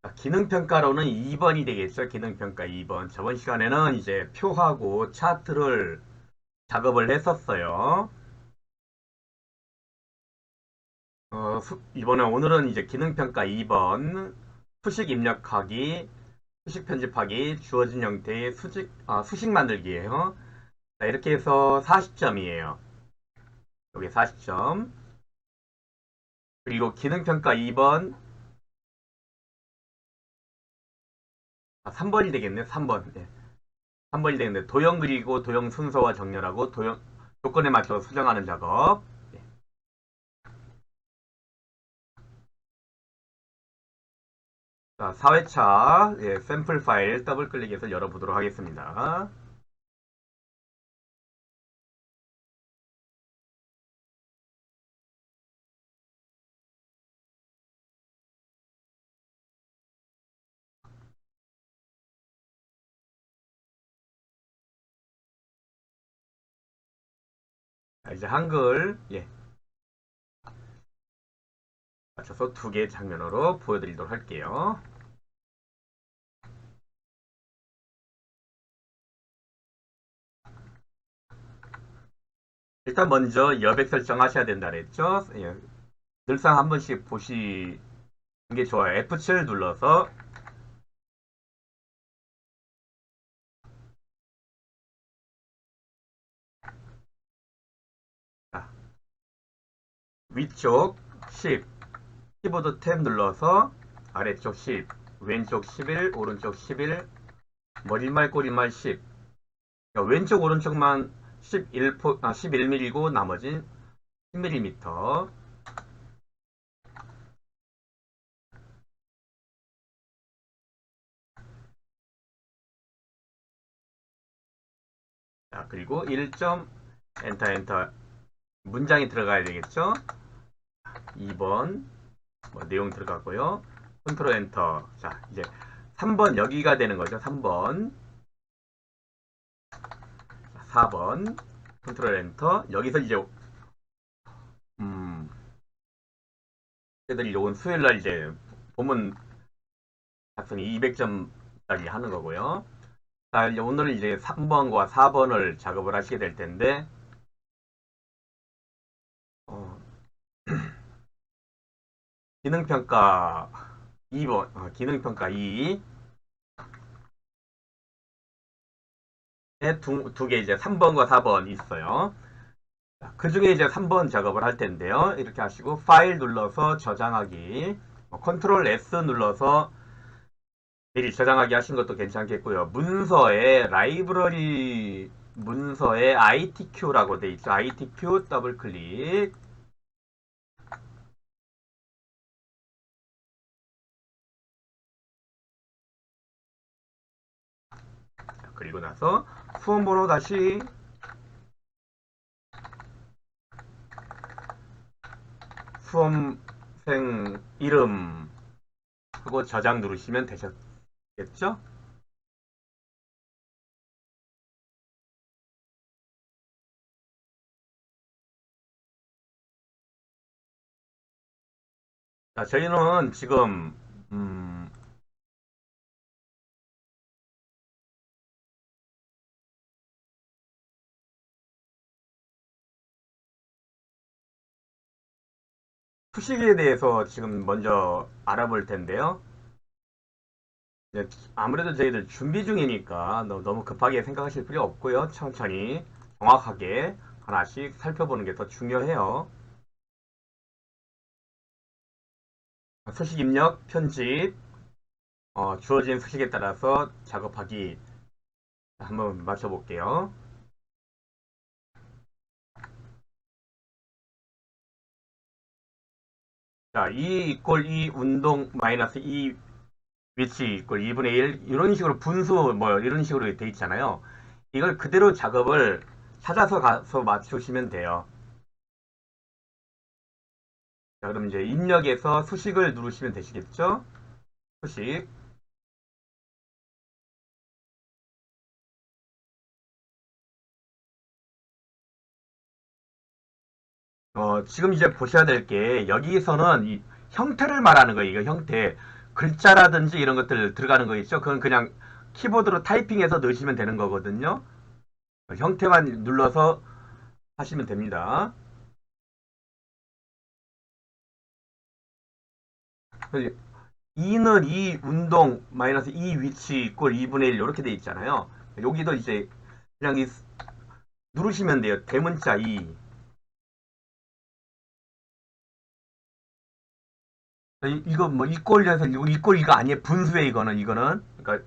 자, 기능평가로는 2번이 되겠죠. 기능평가 2번. 저번 시간에는 이제 표하고 차트를 작업을 했었어요. 오늘은 이제 기능평가 2번. 수식 입력하기, 수식 편집하기, 주어진 형태의 수식 만들기예요. 자, 이렇게 해서 40점이에요. 여기 40점. 그리고 기능평가 2번, 3번이 되겠네. 3번. 네. 3번이 되겠네. 도형 그리고 도형 순서와 정렬하고 조건에 맞춰 수정하는 작업. 네. 자, 4회차 샘플 파일 더블 클릭해서 열어보도록 하겠습니다. 자, 이제 한글 맞춰서 두 개 장면으로 보여드리도록 할게요. 일단 먼저 여백 설정하셔야 된다 그랬죠? 예, 늘상 한 번씩 보시는 게 좋아요. F7 눌러서 자, 위쪽 10, 키보드 탭 눌러서 아래쪽 10, 왼쪽 11, 오른쪽 11, 머릿말 꼬리말 10. 그러니까 왼쪽 오른쪽만 11mm고 나머진 10mm. 자, 그리고 1점 엔터 문장이 들어가야 되겠죠? 2번 내용 들어가고요. 컨트롤 엔터. 자, 이제 3번 여기가 되는 거죠. 3번, 4번 컨트롤 엔터. 여기서 이제 음, 애들이 온 수요일 날 이제 본문 작성이 200점짜리 하는 거고요. 자, 이제 오늘 이제 3번과 4번을 작업을 하시게 될 텐데 어, 기능평가 2번, 기능평가 2에 두 개 이제 3번과 4번 있어요. 그 중에 이제 3번 작업을 할 텐데요. 이렇게 하시고 파일 눌러서 저장하기, 컨트롤 S 눌러서 미리 저장하기 하신 것도 괜찮겠고요. 문서에 라이브러리 문서에 ITQ라고 돼 있죠. ITQ 더블 클릭. 자, 그리고 나서 수험번호 다시 수험생 이름 하고 저장 누르시면 되셨겠죠? 자, 저희는 지금 수식에 대해서 지금 먼저 알아볼 텐데요. 네, 아무래도 저희들 준비 중이니까 너무 급하게 생각하실 필요 없고요. 천천히 정확하게 하나씩 살펴보는 게 더 중요해요. 수식 입력, 편집, 주어진 수식에 따라서 작업하기 한번 맞춰볼게요. 자, 2 이꼴 2 운동 마이너스 2 위치 이꼴 2분의 1 이런 식으로 분수 뭐 이런 식으로 돼 있잖아요. 이걸 그대로 작업을 찾아서 가서 맞추시면 돼요. 자, 그럼 이제 입력에서 수식을 누르시면 되시겠죠? 수식. 지금 이제 보셔야 될 게 여기서는 이 형태를 말하는 거예요. 이거 형태. 글자라든지 이런 것들 들어가는 거 있죠? 그건 그냥 키보드로 타이핑해서 넣으시면 되는 거거든요. 형태만 눌러서 하시면 됩니다. 2는 이 운동 마이너스 이 위치 이꼴 2분의 1 이렇게 돼 있잖아요. 여기도 이제 그냥 누르시면 돼요. 대문자 2. 이거 뭐 이꼴에서 이꼴 이거 아니에요. 분수에 이거는. 그러니까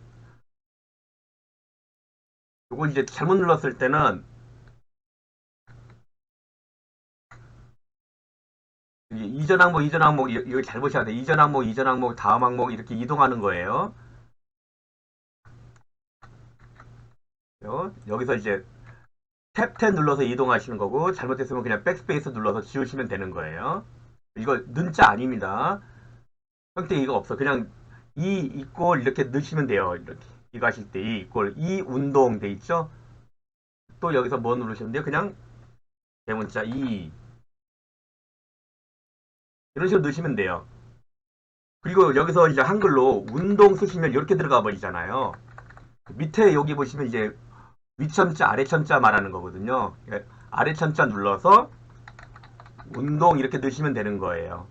이거 이제 잘못 눌렀을 때는 이전 항목 이거 잘 보셔야 돼. 이전 항목 다음 항목 이렇게 이동하는 거예요. 여기서 이제 탭 눌러서 이동하시는 거고 잘못했으면 그냥 백스페이스 눌러서 지우시면 되는 거예요. 이거 는자 아닙니다. 형태 이거 없어. 그냥 이 이꼴 이렇게 넣으시면 돼요. 이렇게 이거 하실 때 이 이꼴 이 운동 돼 있죠? 또 여기서 뭐 누르시면 돼요? 그냥 대문자 이 이런 식으로 넣으시면 돼요. 그리고 여기서 이제 한글로 운동 쓰시면 이렇게 들어가 버리잖아요. 밑에 여기 보시면 이제 위첨자 아래첨자 말하는 거거든요. 아래첨자 눌러서 운동 이렇게 넣으시면 되는 거예요.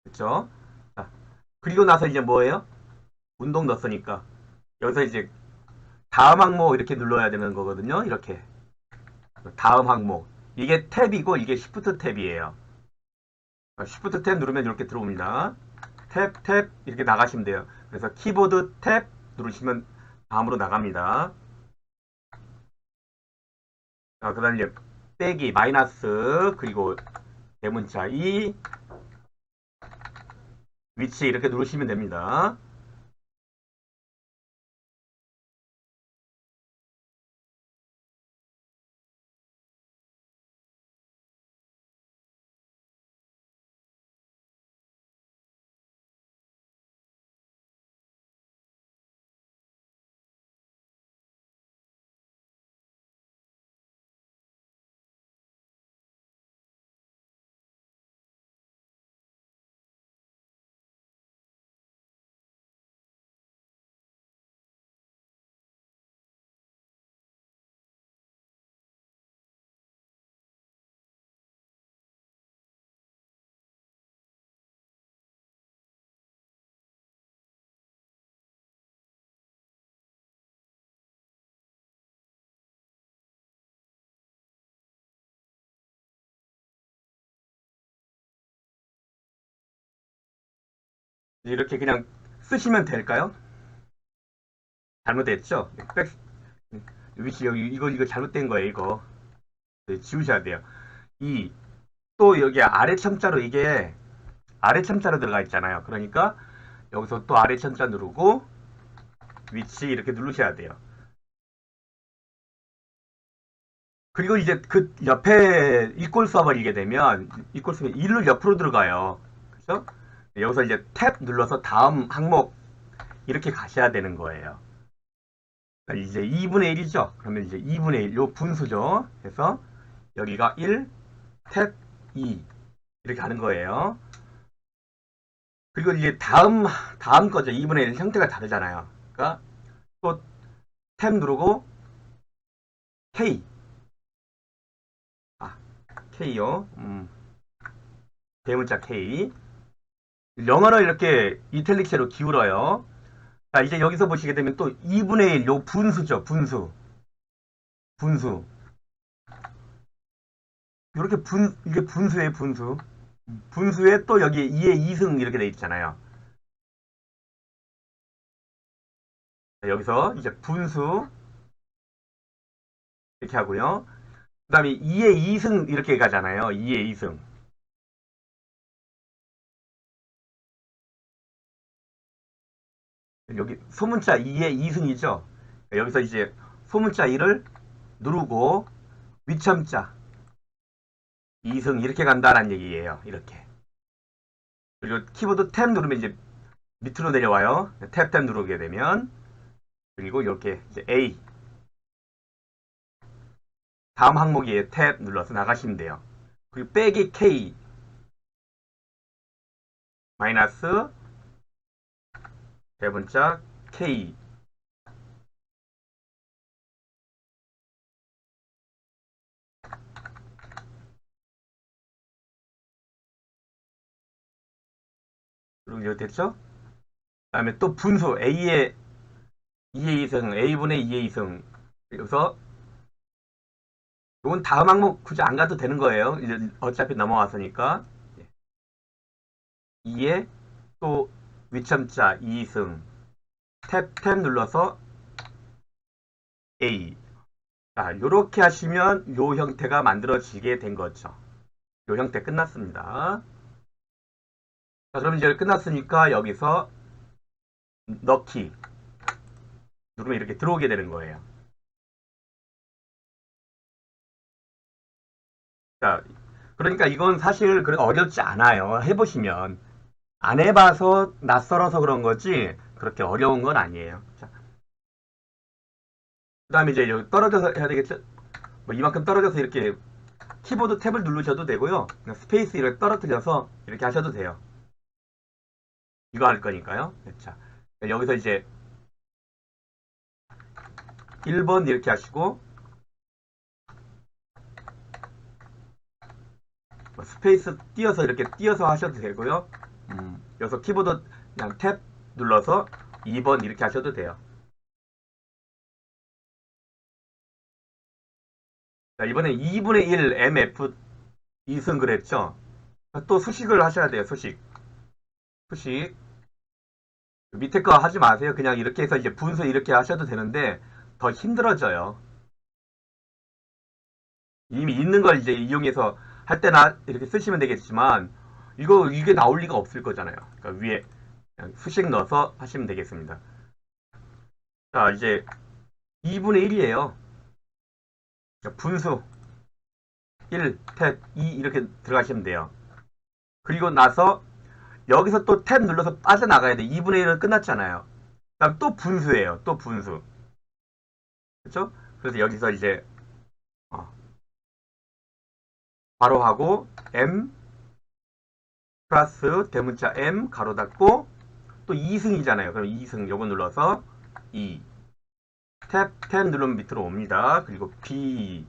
그렇죠? 자, 그리고 나서 이제 뭐예요? 운동 넣었으니까 여기서 이제 다음 항목 이렇게 눌러야 되는 거거든요. 이렇게 다음 항목 이게 탭이고 이게 시프트 탭이에요. 시프트 탭 누르면 이렇게 들어옵니다. 탭 이렇게 나가시면 돼요. 그래서 키보드 탭 누르시면 다음으로 나갑니다. 그 다음 이제 빼기 마이너스 그리고 대문자 2 위치 이렇게 누르시면 됩니다. 이렇게 그냥 쓰시면 될까요? 잘못됐죠? 위치 여기 이거 잘못된 거예요. 이거 지우셔야 돼요. 이 또 여기 아래 첨자로 이게 아래 첨자로 들어가 있잖아요. 그러니까 여기서 또 아래 첨자 누르고 위치 이렇게 누르셔야 돼요. 그리고 이제 그 옆에 이꼴 써버리게 되면 이꼴 쓰면 1로 옆으로 들어가요. 그렇죠? 여기서 이제 탭 눌러서 다음 항목 이렇게 가셔야 되는 거예요. 그러니까 이제 2분의 1이죠. 그러면 이제 2분의 1, 요 분수죠. 그래서 여기가 1, 탭 2 이렇게 하는 거예요. 그리고 이제 다음 거죠. 2분의 1 형태가 다르잖아요. 그러니까 또 탭 누르고 K 아 K요. 대문자 K 영어로 이렇게 이탈릭체로 기울어요. 자, 이제 여기서 보시게 되면 또 2분의 1, 요 분수죠. 분수. 이렇게 이게 분수예요, 분수. 분수에 또 여기 2의 2승 이렇게 돼 있잖아요. 자, 여기서 이제 분수 이렇게 하고요. 그 다음에 2의 2승 이렇게 가잖아요. 2의 2승. 여기 소문자 2의 2승이죠. 여기서 이제 소문자 2를 누르고 위첨자 2승 이렇게 간다는 얘기예요. 이렇게. 그리고 키보드 탭 누르면 이제 밑으로 내려와요. 탭 누르게 되면 그리고 이렇게 이제 A 다음 항목에 탭 눌러서 나가시면 돼요. 그리고 빼기 K 마이너스 대문자 K. 그리고 이거 됐죠? 그 다음에 또 분수 A의 2의 2승, A분의 2의 2승. 그래서 이건 다음 항목 굳이 안 가도 되는 거예요. 이제 어차피 넘어왔으니까. 2에 또 위첨자 2승. 탭 눌러서 A. 자, 요렇게 하시면 요 형태가 만들어지게 된 거죠. 요 형태 끝났습니다. 자, 그럼 이제 끝났으니까 여기서 넣기 누르면 이렇게 들어오게 되는 거예요. 자, 그러니까 이건 사실 그렇게 어렵지 않아요. 해보시면. 안 해봐서 낯설어서 그런 거지 그렇게 어려운 건 아니에요. 자, 그 다음에 이제 여기 떨어져서 해야 되겠죠? 뭐 이만큼 떨어져서 이렇게 키보드 탭을 누르셔도 되고요. 그냥 스페이스 이렇게 떨어뜨려서 이렇게 하셔도 돼요. 이거 할 거니까요. 자, 여기서 이제 1번 이렇게 하시고 뭐 스페이스 띄어서 이렇게 띄어서 하셔도 되고요. 여기서 키보드 그냥 탭 눌러서 2번 이렇게 하셔도 돼요. 자, 이번에 2분의 1 MF 2승 그랬죠? 또 수식을 하셔야 돼요. 수식. 수식. 밑에 거 하지 마세요. 그냥 이렇게 해서 이제 분수 이렇게 하셔도 되는데 더 힘들어져요. 이미 있는 걸 이제 이용해서 할 때나 이렇게 쓰시면 되겠지만 이게 나올 리가 없을 거잖아요. 그러니까 위에 그냥 수식 넣어서 하시면 되겠습니다. 자, 이제 2분의 1이에요. 분수 1, 탭, 2 이렇게 들어가시면 돼요. 그리고 나서 여기서 또 탭 눌러서 빠져나가야 돼. 2분의 1은 끝났잖아요. 그다음 또 분수예요. 또 분수. 그렇죠? 그래서 여기서 이제 어, 괄호하고 m 플러스 대문자 m 가로 닫고 또 2승이잖아요. 그럼 2승 요거 눌러서 2 탭 누르면 밑으로 옵니다. 그리고 B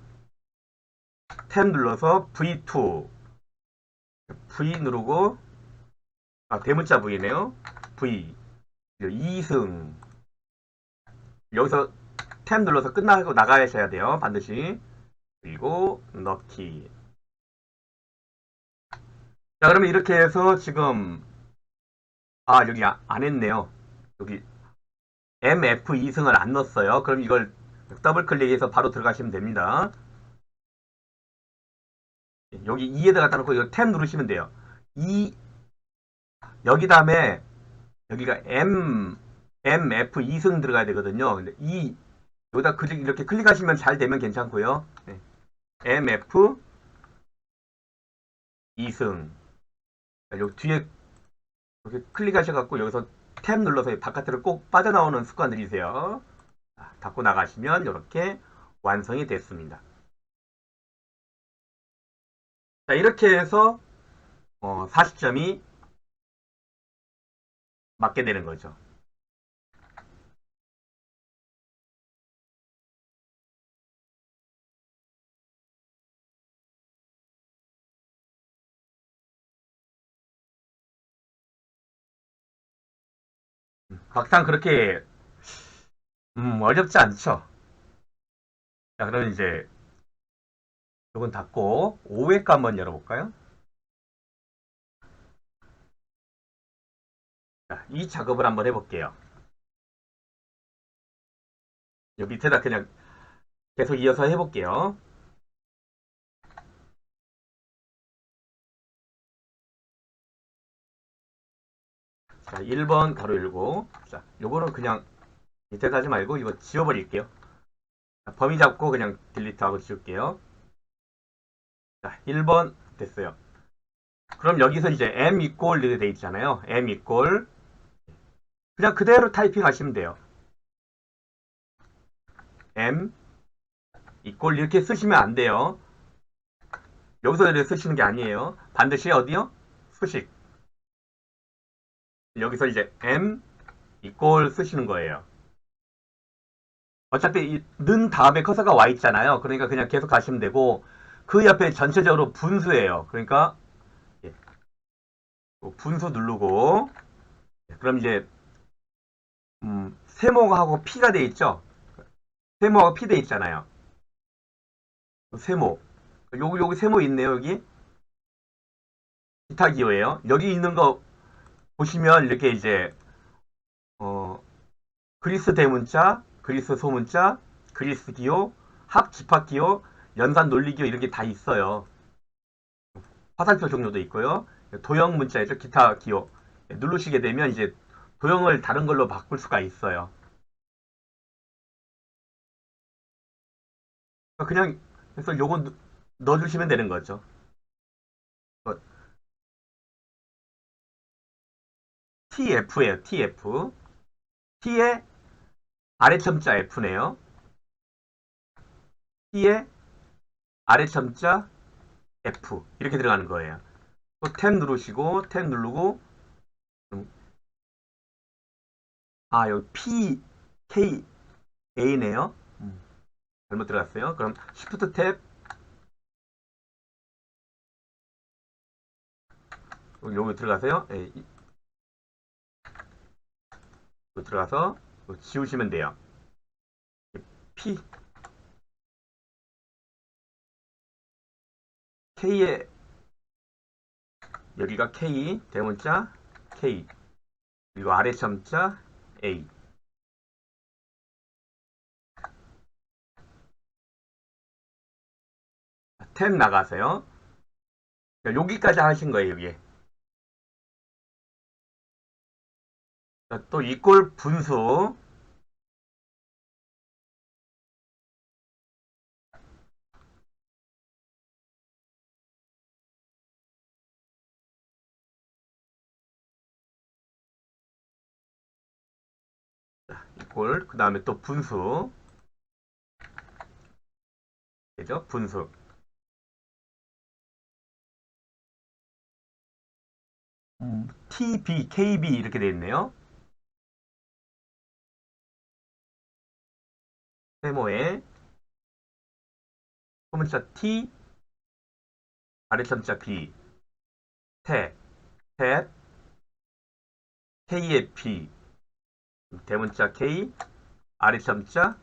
탭 눌러서 V2 V 누르고 대문자 V네요. V 2승 여기서 탭 눌러서 끝나고 나가셔야 돼요. 반드시. 그리고 넣기. 자, 그러면 이렇게 해서 지금 여기 안 했네요. 여기 MF 2승을 안 넣었어요. 그럼 이걸 더블 클릭해서 바로 들어가시면 됩니다. 여기 2에다 갖다 놓고 이거 탭 누르시면 돼요. 2 여기 다음에 여기가 MF 2승 들어가야 되거든요. 근데 여기다 이렇게 클릭하시면 잘 되면 괜찮고요. 네. MF 2승 여기 뒤에 이렇게 클릭하셔갖고 여기서 탭 눌러서 바깥으로 꼭 빠져나오는 습관 들이세요. 닫고 나가시면 이렇게 완성이 됐습니다. 자, 이렇게 해서 40점이 맞게 되는 거죠. 막상 그렇게 어렵지 않죠. 자, 그럼 이제 이건 닫고 5회과 한번 열어볼까요? 자, 이 작업을 한번 해볼게요. 여기 밑에다 그냥 계속 이어서 해볼게요. 자, 1번 가로 열고 자, 요거는 그냥 밑에다 하지 말고 이거 지워버릴게요. 자, 범위 잡고 그냥 딜리트하고 지울게요. 자, 1번 됐어요. 그럼 여기서 이제 m 이꼴 이렇게 돼 있잖아요. m 이꼴 그냥 그대로 타이핑 하시면 돼요. m 이꼴 이렇게 쓰시면 안 돼요. 여기서 이렇게 쓰시는 게 아니에요. 반드시 어디요? 수식. 여기서 이제 m 이꼴 쓰시는 거예요. 어차피 는 다음에 커서가 와 있잖아요. 그러니까 그냥 계속 가시면 되고 그 옆에 전체적으로 분수예요. 그러니까 예, 분수 누르고 그럼 이제 세모하고 P가 돼 있죠. 세모하고 P 돼 있잖아요. 세모. 여기 세모 있네요. 여기 기타 기호예요. 여기 있는 거 보시면 이렇게 이제 어, 그리스 대문자, 그리스 소문자, 그리스 기호, 합 집합 기호, 연산 논리 기호 이런 게 다 있어요. 화살표 종류도 있고요. 도형 문자이죠. 기타 기호. 누르시게 되면 이제 도형을 다른 걸로 바꿀 수가 있어요. 그냥 그래서 요거 넣어주시면 되는 거죠. TF예요. TF. T의 아래첨자 F네요. T의 아래첨자 F 이렇게 들어가는 거예요. 또 탭 누르시고 탭 누르고 여기 P K A네요. 잘못 들어갔어요. 그럼 Shift 탭 여기 들어가세요. 여기 들어가서 지우시면 돼요. P K의 여기가 K 대문자 K 그리고 아래첨자 A 탭 나가세요. 여기까지 하신 거예요. 여기 또 이꼴 분수 이꼴 그 다음에 또 분수 되죠? 분수 TB, KB 이렇게 되어 있네요. 세모에 소문자 T 아래첨자 B 탭, 탭 K의 P 대문자 K 아래첨자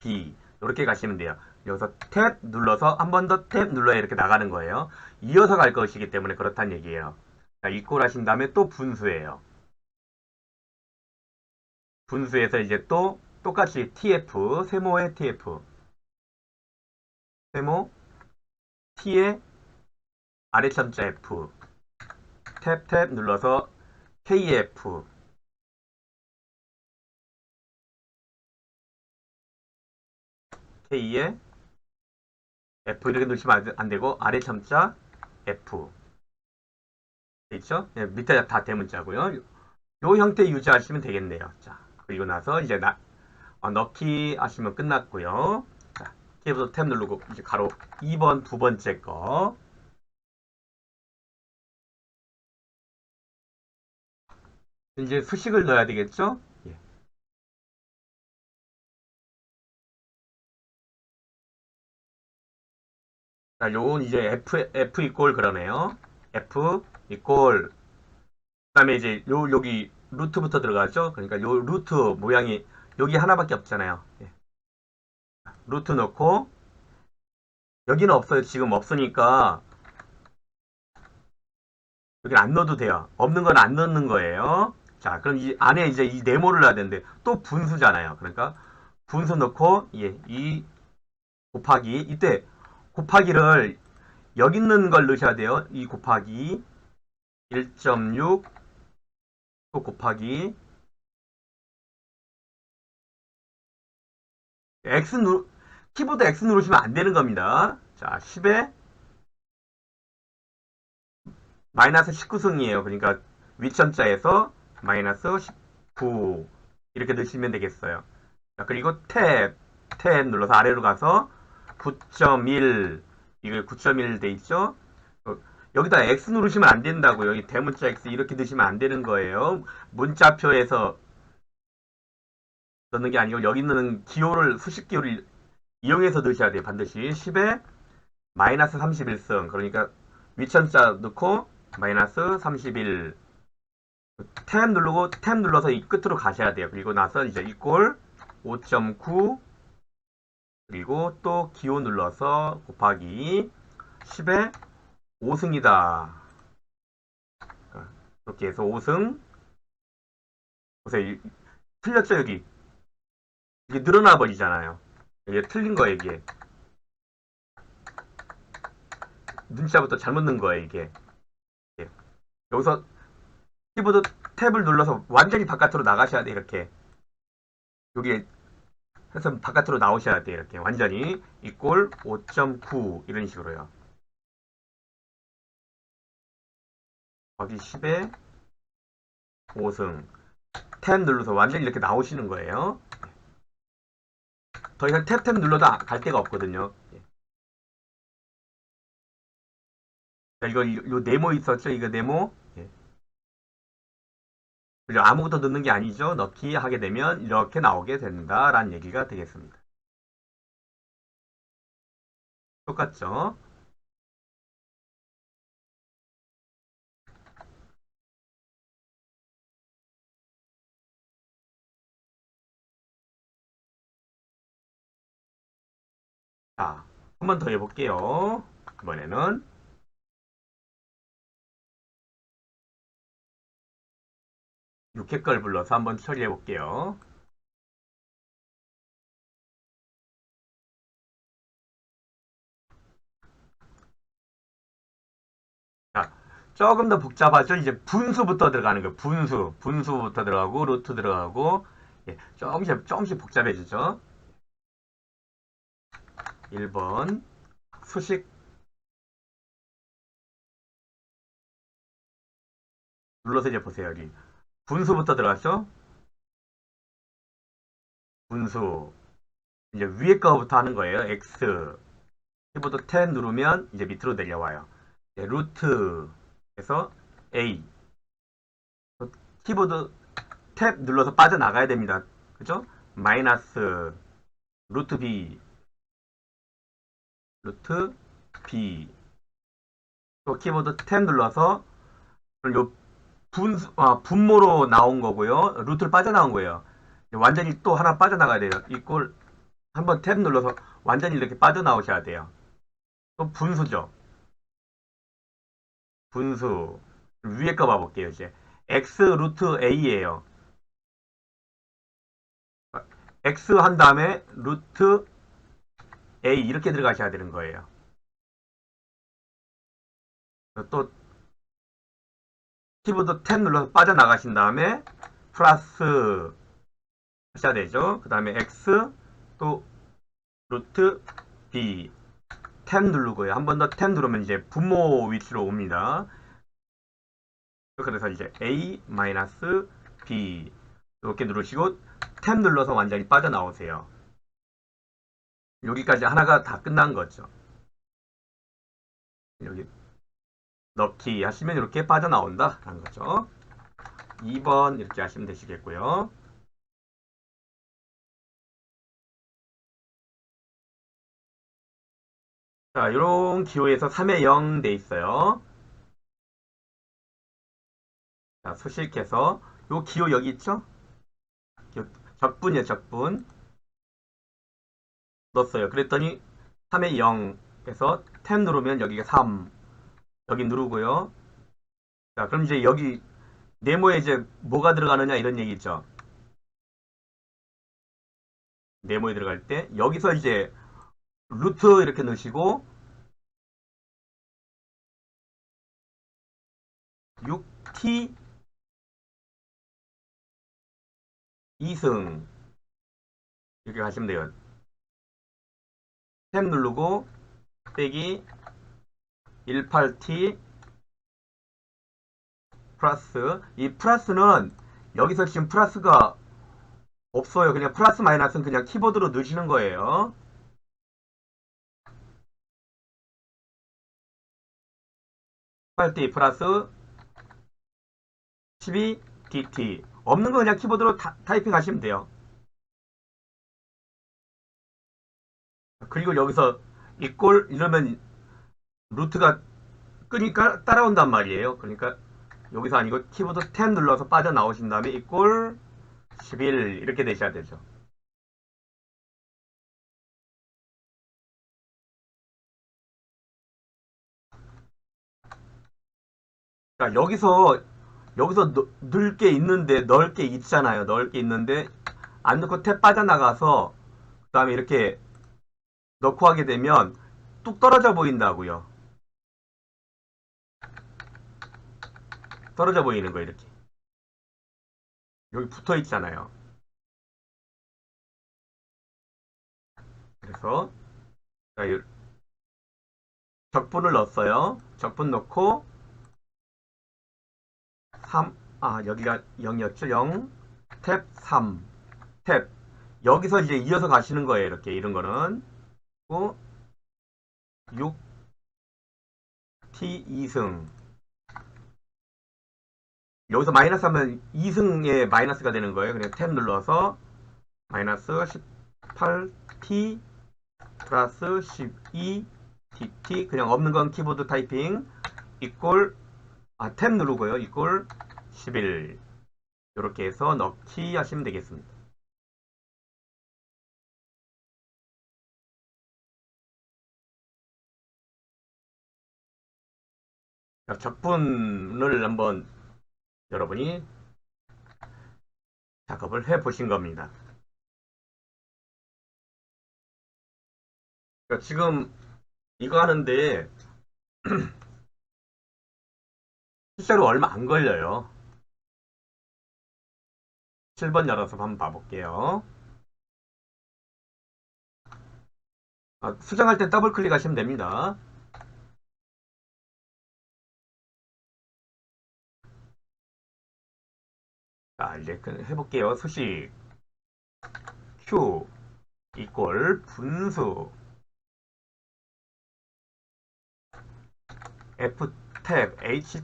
B 이렇게 가시면 돼요. 여기서 탭 눌러서 한 번 더 탭 눌러야 이렇게 나가는 거예요. 이어서 갈 것이기 때문에 그렇다는 얘기예요. 자, 이꼴 하신 다음에 또 분수예요. 분수에서 이제 또 똑같이 TF 세모의 TF 세모 T의 아래첨자 F 탭 눌러서 KF K의 F 이렇게 누르시면 안 되고 아래첨자 F 있죠? 네, 밑에 다 대문자고요. 요 형태 유지하시면 되겠네요. 자, 그리고 나서 이제 넣기 하시면 끝났고요. 자, 키보드 탭 누르고 이제 가로 2번 두 번째 거 이제 수식을 넣어야 되겠죠? 예. 자, 요건 이제 F 이꼴 그러네요. F 이꼴 그다음에 이제 여기 루트부터 들어가죠. 그러니까 요 루트 모양이 여기 하나밖에 없잖아요. 예. 루트 넣고 여기는 없어요. 지금 없으니까 여기 안 넣어도 돼요. 없는 건 안 넣는 거예요. 자, 그럼 이 안에 이제 이 네모를 넣어야 되는데 또 분수잖아요. 그러니까 분수 넣고 예, 이 곱하기 이때 곱하기를 여기 있는 걸 넣으셔야 돼요. 이 곱하기 1.6 또 곱하기 X 키보드 X 누르시면 안 되는 겁니다. 자, 10에 마이너스 19승이에요. 그러니까 위점자에서 마이너스 19 이렇게 넣으시면 되겠어요. 자, 그리고 탭 눌러서 아래로 가서 9.1 이거 9.1 돼 있죠? 여기다 X 누르시면 안 된다고요. 여기 대문자 X 이렇게 드시면 안 되는 거예요. 문자표에서 넣는 게 아니고 여기 있는 기호를 수식 기호를 이용해서 넣으셔야 돼요. 반드시 10에 마이너스 31승 그러니까 위천자 넣고 마이너스 31 탭 누르고 탭 눌러서 이 끝으로 가셔야 돼요. 그리고 나서 이제 이꼴 5.9 그리고 또 기호 눌러서 곱하기 10에 5승이다. 이렇게 해서 5승 보세요. 틀렸죠 여기. 이게 늘어나 버리잖아요. 이게 틀린 거예요 이게. 문자부터 잘못 넣은 거예요 이게. 여기서 키보드 탭을 눌러서 완전히 바깥으로 나가셔야 돼 이렇게. 여기 해서 바깥으로 나오셔야 돼 이렇게. 완전히 이꼴 5.9 이런 식으로요. 거기 10에 5승 탭 눌러서 완전히 이렇게 나오시는 거예요. 더 이상 탭 눌러도 갈 데가 없거든요. 자, 이거 요 네모 있었죠? 이거 네모. 그죠? 아무것도 넣는 게 아니죠. 넣기 하게 되면 이렇게 나오게 된다라는 얘기가 되겠습니다. 똑같죠? 자, 한 번 더 해볼게요. 이번에는 6회 걸 불러서 한번 처리해 볼게요. 자, 조금 더 복잡하죠? 이제 분수부터 들어가는 거예요. 분수부터 들어가고, 루트 들어가고, 예, 조금씩 복잡해지죠? 1번, 수식 눌러서 이제 보세요. 여기. 분수부터 들어갔죠? 분수. 이제 위에 거부터 하는 거예요. X. 키보드 탭 누르면 이제 밑으로 내려와요. 루트에서 A. 키보드 탭 눌러서 빠져나가야 됩니다. 그죠? 마이너스 루트 B. 루트 B. 또 키보드 탭 눌러서 요 분모로 나온 거고요. 루트를 빠져나온 거예요. 완전히 또 하나 빠져나가야 돼요. 이꼴 한번 탭 눌러서 완전히 이렇게 빠져나오셔야 돼요. 또 분수죠. 분수. 위에 거 봐볼게요, 이제. x 루트 a예요. x 한 다음에 루트 a 이렇게 들어가셔야 되는 거예요. 또 키보드 탭 눌러서 빠져나가신 다음에 플러스 하셔야 되죠. 그 다음에 x 또 루트 b 탭 누르고요. 한 번 더 탭 누르면 이제 분모 위치로 옵니다. 그래서 이제 a 마이너스 b 이렇게 누르시고 탭 눌러서 완전히 빠져나오세요. 여기까지 하나가 다 끝난 거죠. 여기 넣기 하시면 이렇게 빠져나온다 라는 거죠. 2번 이렇게 하시면 되시겠고요. 자, 이런 기호에서 3에 0 돼 있어요. 자, 수식해서 요 기호 여기 있죠? 적분이에요, 적분. 넣었어요. 그랬더니 3에 0에서 탭 누르면 여기가 3. 여기 누르고요. 자, 그럼 이제 여기 네모에 이제 뭐가 들어가느냐 이런 얘기 있죠. 네모에 들어갈 때 여기서 이제 루트 이렇게 넣으시고 6t 2승 이렇게 하시면 돼요. 탭 누르고 빼기 18t 플러스 이 플러스는 여기서 지금 플러스가 없어요. 그냥 플러스 마이너스는 그냥 키보드로 넣으시는 거예요. 8t 플러스 12dt. 없는 거 그냥 키보드로 타이핑 하시면 돼요. 그리고 여기서 이꼴 이러면 루트가 끄니까 따라온단 말이에요. 그러니까 여기서 아니고 키보드 탭 눌러서 빠져나오신 다음에 이꼴 11 이렇게 되셔야 되죠. 그러니까 여기서 넓게 있는데 넓게 있잖아요. 넓게 있는데 안 넣고 탭 빠져나가서 그 다음에 이렇게 넣고 하게 되면 뚝 떨어져 보인다고요. 떨어져 보이는 거 이렇게. 여기 붙어 있잖아요. 그래서 적분을 넣었어요. 적분 넣고 3, 여기가 0이었죠. 0, 탭 3, 탭. 여기서 이제 이어서 가시는 거예요. 이렇게 이런 거는. 6, T 2승. 여기서 마이너스 하면 2승에 마이너스가 되는 거예요. 그냥 탭 눌러서 마이너스 18T 플러스 12DT. 그냥 없는 건 키보드 타이핑 이꼴 탭 누르고요. 이꼴 11. 이렇게 해서 넣기 하시면 되겠습니다. 적분을 한번 여러분이 작업을 해 보신 겁니다. 그러니까 지금 이거 하는데 실제로 얼마 안 걸려요. 7번 열어서 한번 봐볼게요. 수정할 때 더블 클릭하시면 됩니다. 자, 이제 해볼게요. 수식 Q 이꼴 분수 F 탭 H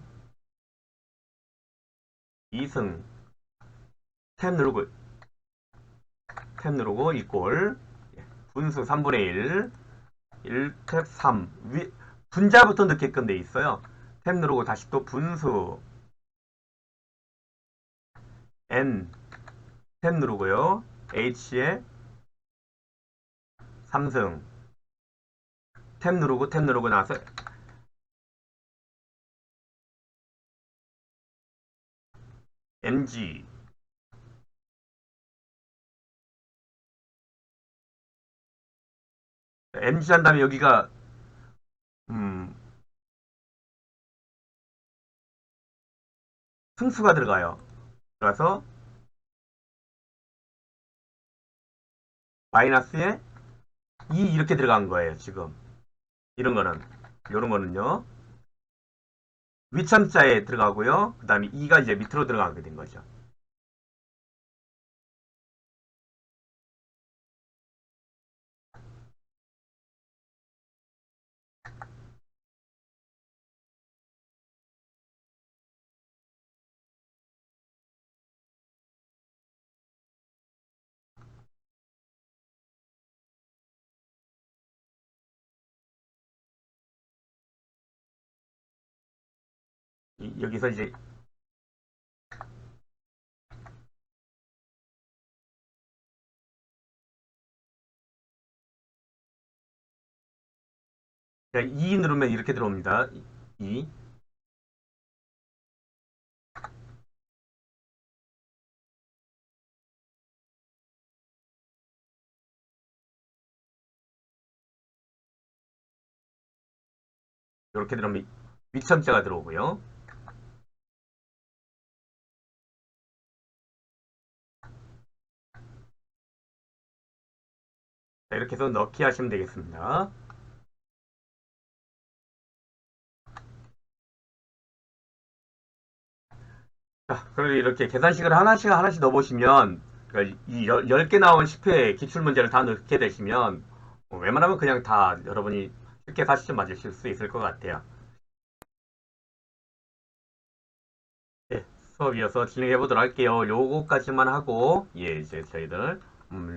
2승 탭 누르고 이꼴 분수 3분의 1 1탭 3 분자부터 넣게끔 돼 있어요. 탭 누르고 다시 또 분수 N 탭 누르고요. H에 3승 탭 누르고 나서 MG MG 한 다음에 여기가 음, 승수가 들어가요. 그래서 마이너스에 2 이렇게 들어간 거예요. 지금 이런 거는 이런 거는요. 위참자에 들어가고요. 그 다음에 2가 이제 밑으로 들어가게 된 거죠. 여기서 이제 자, 2 누르면 이렇게 들어옵니다. 2 이렇게 들어오면 위참자가 들어오고요. 자, 이렇게 해서 넣기 하시면 되겠습니다. 자, 그리고 이렇게 계산식을 하나씩 넣어보시면 그러니까 이 10개 나온 10회 기출문제를 다 넣게 되시면 웬만하면 그냥 다 여러분이 쉽게 사시점 맞으실 수 있을 것 같아요. 수업이어서 진행해 보도록 할게요. 요거까지만 하고, 예, 이제 저희들,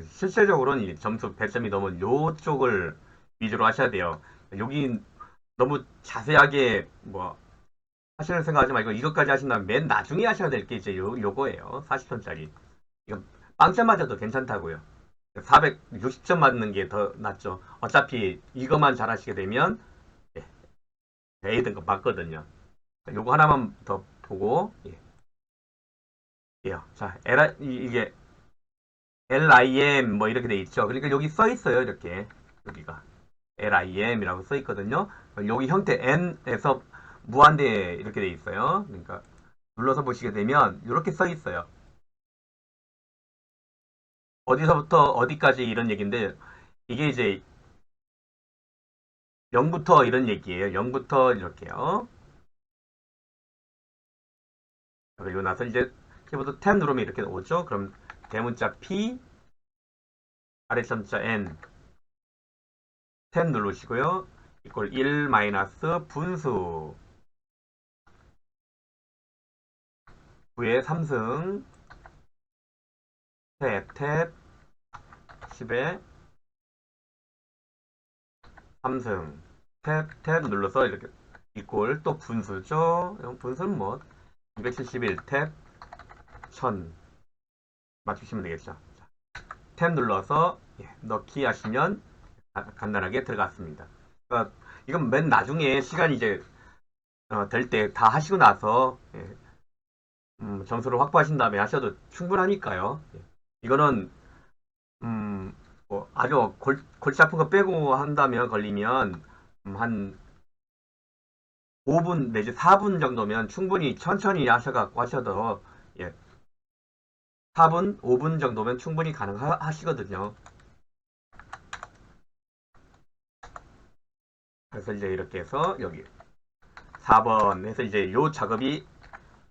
실제적으로는 이 점수 100점이 넘은 요쪽을 위주로 하셔야 돼요. 여기 너무 자세하게 뭐 하시는 생각하지 말고 이것까지 하신다면 맨 나중에 하셔야 될 게 이제 요거예요. 40점짜리. 이건 빵점 맞아도 괜찮다고요. 460점 맞는 게 더 낫죠. 어차피 이것만 잘하시게 되면 예, A 등급 맞거든요. 요거 하나만 더 보고 예. 예. 자, 이게 LIM 뭐 이렇게 돼 있죠. 그러니까 여기 써 있어요. 이렇게 여기가 LIM이라고 써 있거든요. 여기 형태 N에서 무한대 이렇게 돼 있어요. 그러니까 눌러서 보시게 되면 이렇게 써 있어요. 어디서부터 어디까지 이런 얘기인데 이게 이제 0부터 이런 얘기예요. 0부터 이렇게요. 그리고 나서 이제 키보드 탭 누르면 이렇게 오죠. 그럼 대문자 P, 아래점자 N, 탭 누르시고요. 이걸 1 마이너스 분수 9의 3승 탭 10의 3승 탭 눌러서 이렇게 이꼴 또 분수죠. 분수는 뭐 271 탭 1000 맞추시면 되겠죠. 탭 눌러서 넣기 하시면 간단하게 들어갔습니다. 그러니까 이건 맨 나중에 시간이 이제 될 때 다 하시고 나서 점수를 확보하신 다음에 하셔도 충분하니까요. 이거는 뭐 아주 골치 아픈 거 빼고 한다면 걸리면 한 5분 내지 4분 정도면 충분히 천천히 하셔갖고 하셔도 예, 4분, 5분 정도면 충분히 가능하시거든요. 그래서 이제 이렇게 해서 여기 4번 해서 이제 요 작업이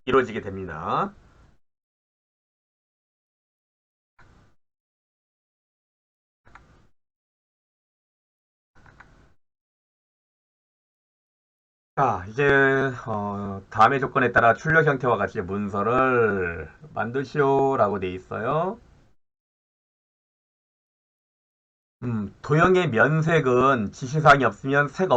이루어지게 됩니다. 자, 이제 다음의 조건에 따라 출력 형태와 같이 문서를 만드시오라고 돼 있어요. 도형의 면색은 지시사항이 없으면 색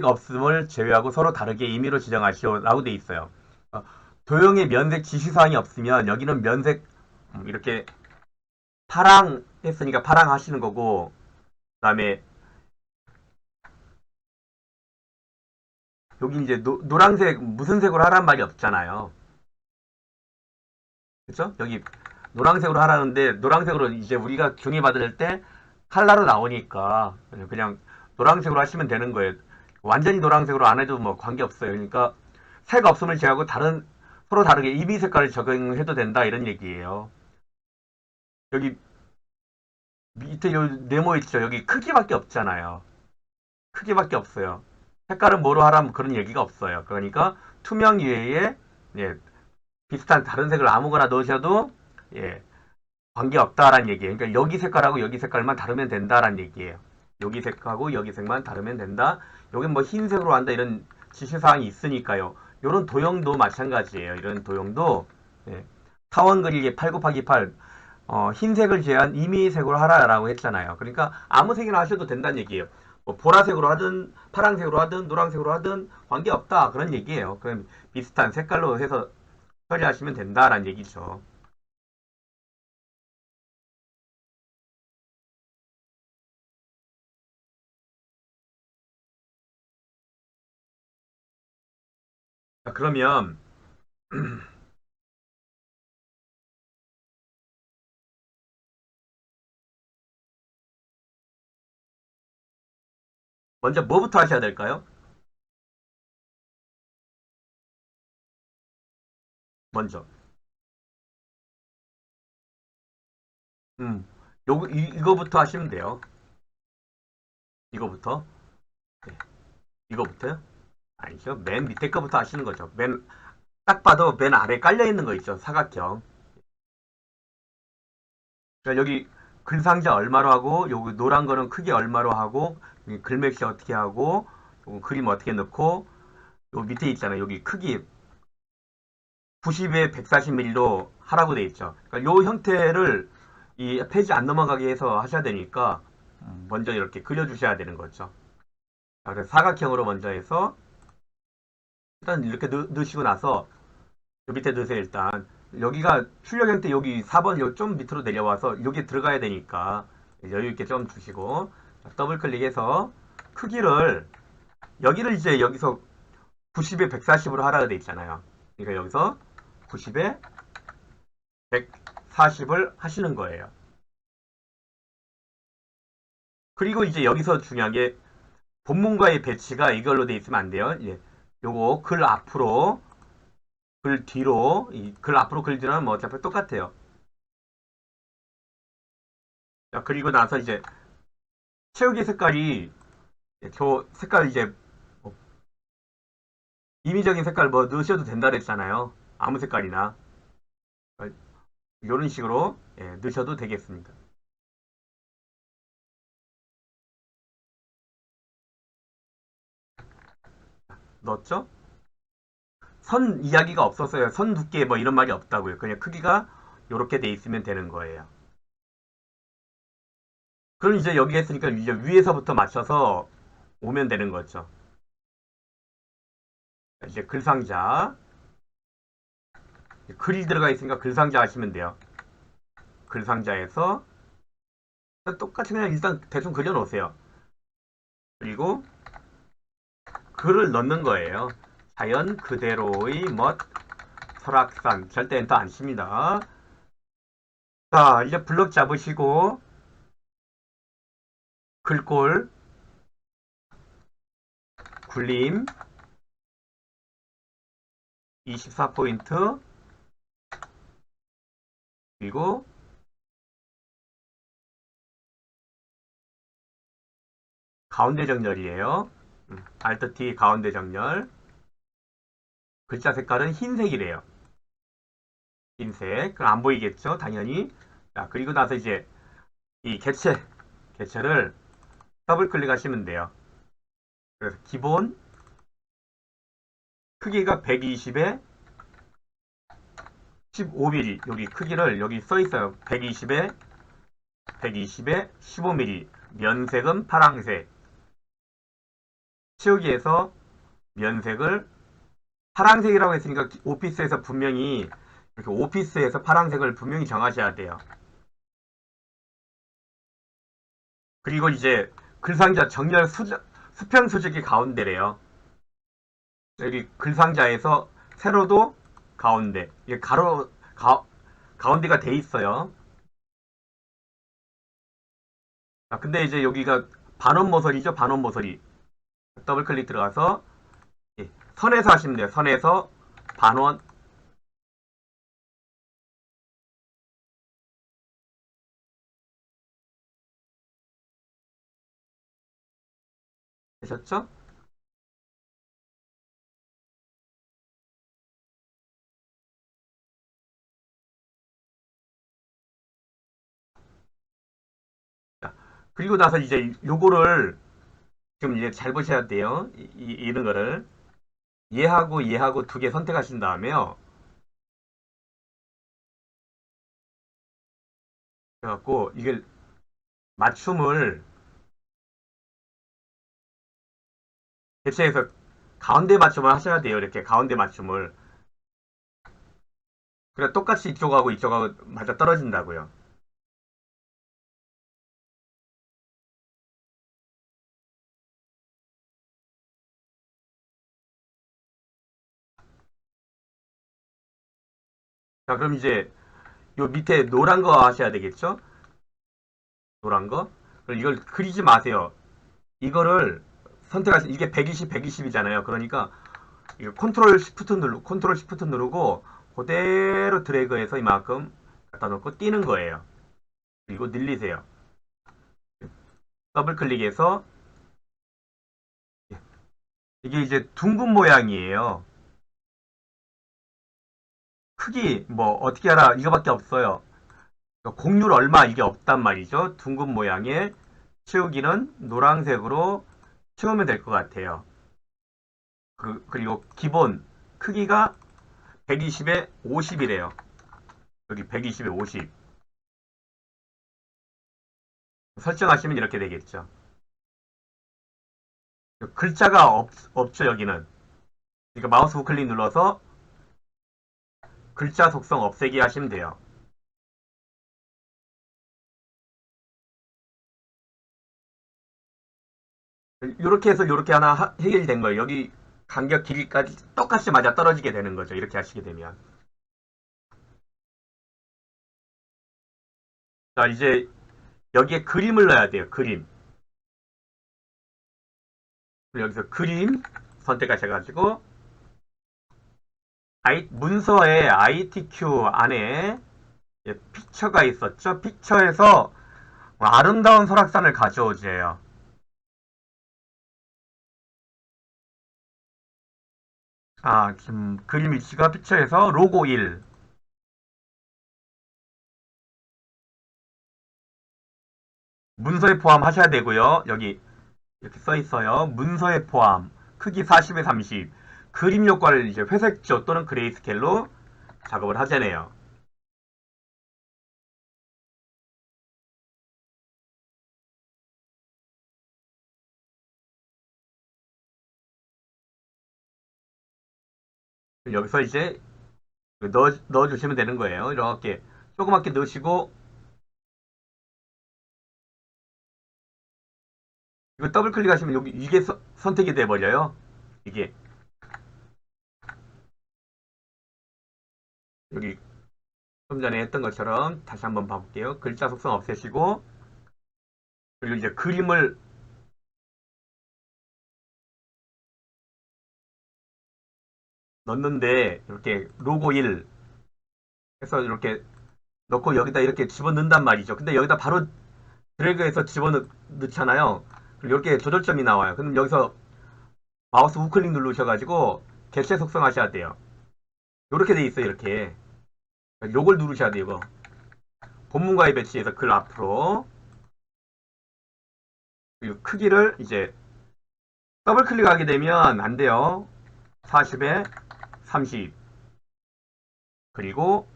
없음을 제외하고 서로 다르게 임의로 지정하시오라고 돼 있어요. 어, 도형의 면색 지시사항이 없으면 여기는 면색 이렇게 파랑 했으니까 파랑 하시는 거고 그다음에 여기 이제 노란색 무슨 색으로 하라는 말이 없잖아요. 그렇죠? 여기 노란색으로 하라는데 노란색으로 이제 우리가 중위 받을 때 칼라로 나오니까 그냥 노란색으로 하시면 되는 거예요. 완전히 노란색으로 안 해도 뭐 관계없어요. 그러니까 색 없음을 제하고 서로 다르게 임의 색깔을 적용해도 된다 이런 얘기예요. 여기 밑에 요 네모 있죠? 여기 크기밖에 없잖아요. 크기밖에 없어요. 색깔은 뭐로 하라면 그런 얘기가 없어요. 그러니까 투명 이외에 예, 비슷한 다른 색을 아무거나 넣으셔도 예, 관계없다라는 얘기예요. 그러니까 여기 색깔하고 여기 색깔만 다르면 된다라는 얘기예요. 여기 색하고 여기 색만 다르면 된다. 여기 뭐 흰색으로 한다 이런 지시사항이 있으니까요. 이런 도형도 마찬가지예요. 이런 도형도 예, 타원 그리기 8 곱하기 8 흰색을 제한 임의색으로 하라라고 했잖아요. 그러니까 아무 색이나 하셔도 된다는 얘기예요. 뭐 보라색으로 하든 파란색으로 하든 노란색으로 하든 관계없다 그런 얘기예요. 그럼 비슷한 색깔로 해서 처리하시면 된다라는 얘기죠. 자, 그러면 먼저 뭐부터 하셔야 될까요? 먼저. 음, 이거부터 하시면 돼요. 이거부터. 네, 이거부터요? 아니죠. 맨 밑에 거부터 하시는 거죠. 딱 봐도 맨 아래 깔려 있는 거 있죠. 사각형. 그러니까 여기 글상자 얼마로 하고, 여기 노란 거는 크기 얼마로 하고, 글씨 어떻게 하고, 그림 어떻게 넣고, 요 밑에 있잖아요. 여기 크기 90에 140mm로 하라고 돼 있죠. 그러니까 요 형태를 이 페이지 안 넘어가게 해서 하셔야 되니까 먼저 이렇게 그려주셔야 되는 거죠. 자, 그래서 사각형으로 먼저 해서 일단 이렇게 넣으시고 나서 요 밑에 넣으세요. 일단 여기가 출력 형태 여기 4번 요 좀 밑으로 내려와서 여기 들어가야 되니까 여유 있게 좀 주시고 더블 클릭해서 크기를 여기를 이제 여기서 90에 140으로 하라고 돼 있잖아요. 그러니까 여기서 90에 140을 하시는 거예요. 그리고 이제 여기서 중요한 게 본문과의 배치가 이걸로 돼 있으면 안 돼요. 예. 요거 글 앞으로 글 뒤로 글 앞으로 글 뒤로는 뭐 어차피 똑같아요. 자, 그리고 나서 이제 채우기 색깔이 저 색깔 이제 뭐 임의적인 색깔 뭐 넣으셔도 된다 그랬잖아요. 아무 색깔이나 이런 식으로 넣으셔도 되겠습니다. 넣었죠? 선 이야기가 없었어요. 선 두께 뭐 이런 말이 없다고요. 그냥 크기가 이렇게 돼 있으면 되는 거예요. 그럼 이제 여기 했으니까 이제 위에서부터 맞춰서 오면 되는 거죠. 이제 글상자 글이 들어가 있으니까 글상자 하시면 돼요. 글상자에서 똑같이 그냥 일단 대충 그려 놓으세요. 그리고 글을 넣는 거예요. 자연 그대로의 멋 설악산 절대 엔터 안 칩니다. 자 이제 블럭 잡으시고 글꼴 굴림 24포인트 그리고 가운데 정렬이에요. Alt T 가운데 정렬. 글자 색깔은 흰색이래요. 흰색. 그럼 안 보이겠죠? 당연히. 자, 그리고 나서 이제 이 개체를 더블 클릭하시면 돼요. 그래서 기본 크기가 120에 15mm. 여기 크기를 여기 써 있어요. 120에 15mm. 면색은 파란색. 치우기에서 면색을 파란색이라고 했으니까 오피스에서 분명히 이렇게 오피스에서 파란색을 분명히 정하셔야 돼요. 그리고 이제 글상자 정렬 수평 수직이 가운데래요. 여기 글상자에서 세로도 가운데 이게 가운데가 돼 있어요. 아, 근데 이제 여기가 반원 모서리죠. 반원 모서리 더블 클릭 들어가서 선에서 하시면 돼요. 선에서 반원 되셨죠? 자, 그리고 나서 이제 요거를 지금 이제 잘 보셔야 돼요. 이런 거를 얘하고 두 개 선택하신 다음에요. 그래갖고 이걸 맞춤을 대체해서 가운데 맞춤을 하셔야 돼요. 이렇게 가운데 맞춤을. 그래 똑같이 이쪽하고 이쪽하고 맞아 떨어진다고요. 자, 그럼 이제 요 밑에 노란 거 하셔야 되겠죠? 노란 거. 그럼 이걸 그리지 마세요. 이거를 선택하시 이게 120, 120이잖아요. 그러니까 이거 컨트롤 시프트 누르고 그대로 드래그해서 이만큼 갖다 놓고 띄는 거예요. 그리고 늘리세요. 더블 클릭해서 이게 이제 둥근 모양이에요. 크기 뭐 어떻게 알아? 이거밖에 없어요. 공률 얼마 이게 없단 말이죠. 둥근 모양의 채우기는 노란색으로 채우면 될 것 같아요. 그리고 기본 크기가 120에 50이래요. 여기 120에 50. 설정하시면 이렇게 되겠죠. 글자가 없죠, 여기는. 그러니까 마우스 우클릭 눌러서 글자 속성 없애기 하시면 돼요. 이렇게 해서 이렇게 하나 해결된 거예요. 여기 간격 길이까지 똑같이 맞아 떨어지게 되는 거죠. 이렇게 하시게 되면. 자, 이제 여기에 그림을 넣어야 돼요. 그림. 여기서 그림 선택하셔가지고 문서에 ITQ 안에 픽처가 있었죠. 픽처에서 아름다운 설악산을 가져오세요. 지금 그림 위치가 픽처에서 로고 1. 문서에 포함하셔야 되고요. 여기 이렇게 써 있어요. 문서에 포함. 크기 40에 30. 그림 효과를 이제 회색조 또는 그레이스케일로 작업을 하잖아요. 여기서 이제 넣어주시면 되는 거예요. 이렇게 조그맣게 넣으시고 이거 더블 클릭하시면 여기 이게 선택이 돼 버려요. 이게 여기 좀 전에 했던 것처럼 다시 한번 봐볼게요. 글자 속성 없애시고 그리고 이제 그림을 넣는데 이렇게 로고 1 해서 이렇게 넣고 여기다 이렇게 집어넣는단 말이죠. 근데 여기다 바로 드래그해서 집어넣잖아요. 그리고 이렇게 조절점이 나와요. 그럼 여기서 마우스 우클릭 누르셔가지고 개체 속성 하셔야 돼요. 이렇게 돼 있어요. 이렇게 요걸 누르셔야 돼요. 이거 본문과의 배치에서 글 앞으로 그리고 크기를 이제 더블 클릭하게 되면 안 돼요. 40에 30 그리고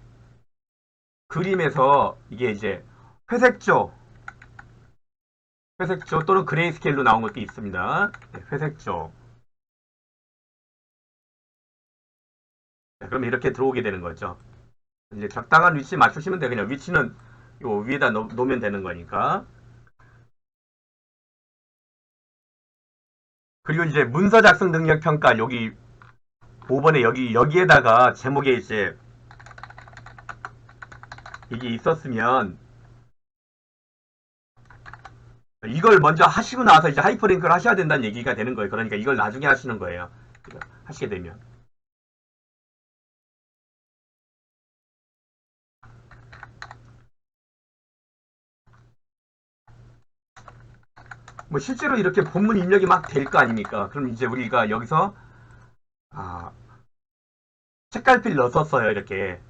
그림에서 이게 이제 회색조 또는 그레이스케일로 나온 것도 있습니다. 네, 회색조. 네, 그럼 이렇게 들어오게 되는 거죠. 이제 적당한 위치 맞추시면 돼요. 그냥 위치는 요 위에다 놓으면 되는 거니까. 그리고 이제 문서 작성 능력 평가 여기 5번에 여기에다가 제목에 이제 이게 있었으면 이걸 먼저 하시고 나서 이제 하이퍼링크를 하셔야 된다는 얘기가 되는 거예요. 그러니까 이걸 나중에 하시는 거예요. 하시게 되면. 뭐 실제로 이렇게 본문 입력이 막 될 거 아닙니까? 그럼 이제 우리가 여기서 아, 책갈피를 넣었어요. 이렇게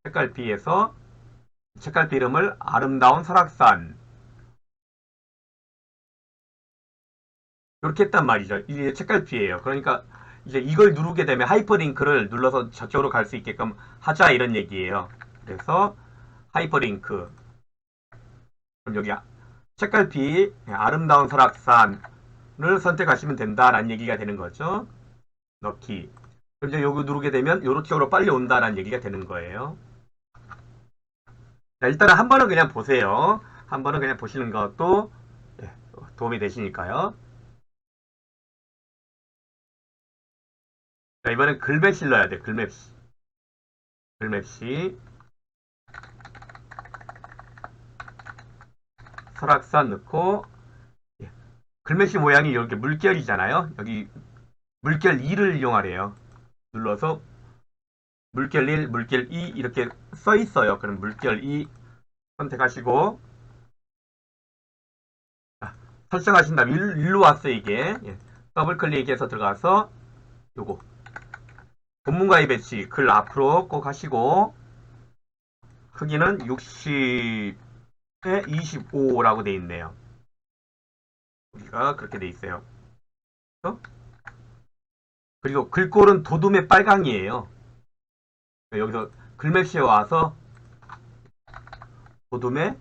책갈피에서 책갈피 이름을 아름다운 설악산 이렇게 했단 말이죠. 이게 책갈피예요. 그러니까 이제 이걸 누르게 되면 하이퍼링크를 눌러서 저쪽으로 갈 수 있게끔 하자 이런 얘기예요. 그래서 하이퍼링크 그럼 여기 책갈피 아름다운 설악산을 선택하시면 된다라는 얘기가 되는 거죠. 넣기. 그럼 이제 여기 누르게 되면 요렇게로 빨리 온다라는 얘기가 되는 거예요. 자, 일단은 한 번은 그냥 보세요. 한 번은 그냥 보시는 것도 도움이 되시니까요. 자, 이번엔 글맵시 넣어야 돼. 글맵시. 글맵시. 설악산 넣고 글맵시 모양이 이렇게 물결이잖아요. 여기 물결 2를 이용하래요. 눌러서 물결 1, 물결 2 이렇게 써 있어요. 그럼 물결 2 선택하시고 설정하신 다음에 일로 왔어요. 이게 더블 클릭해서 들어가서 요거 본문과의 배치 글 앞으로 꼭 하시고 크기는 60에 25라고 돼 있네요. 우리가 그렇게 돼 있어요. 그리고 글꼴은 도둠의 빨강이에요. 여기서 글맵시에 와서 어둠에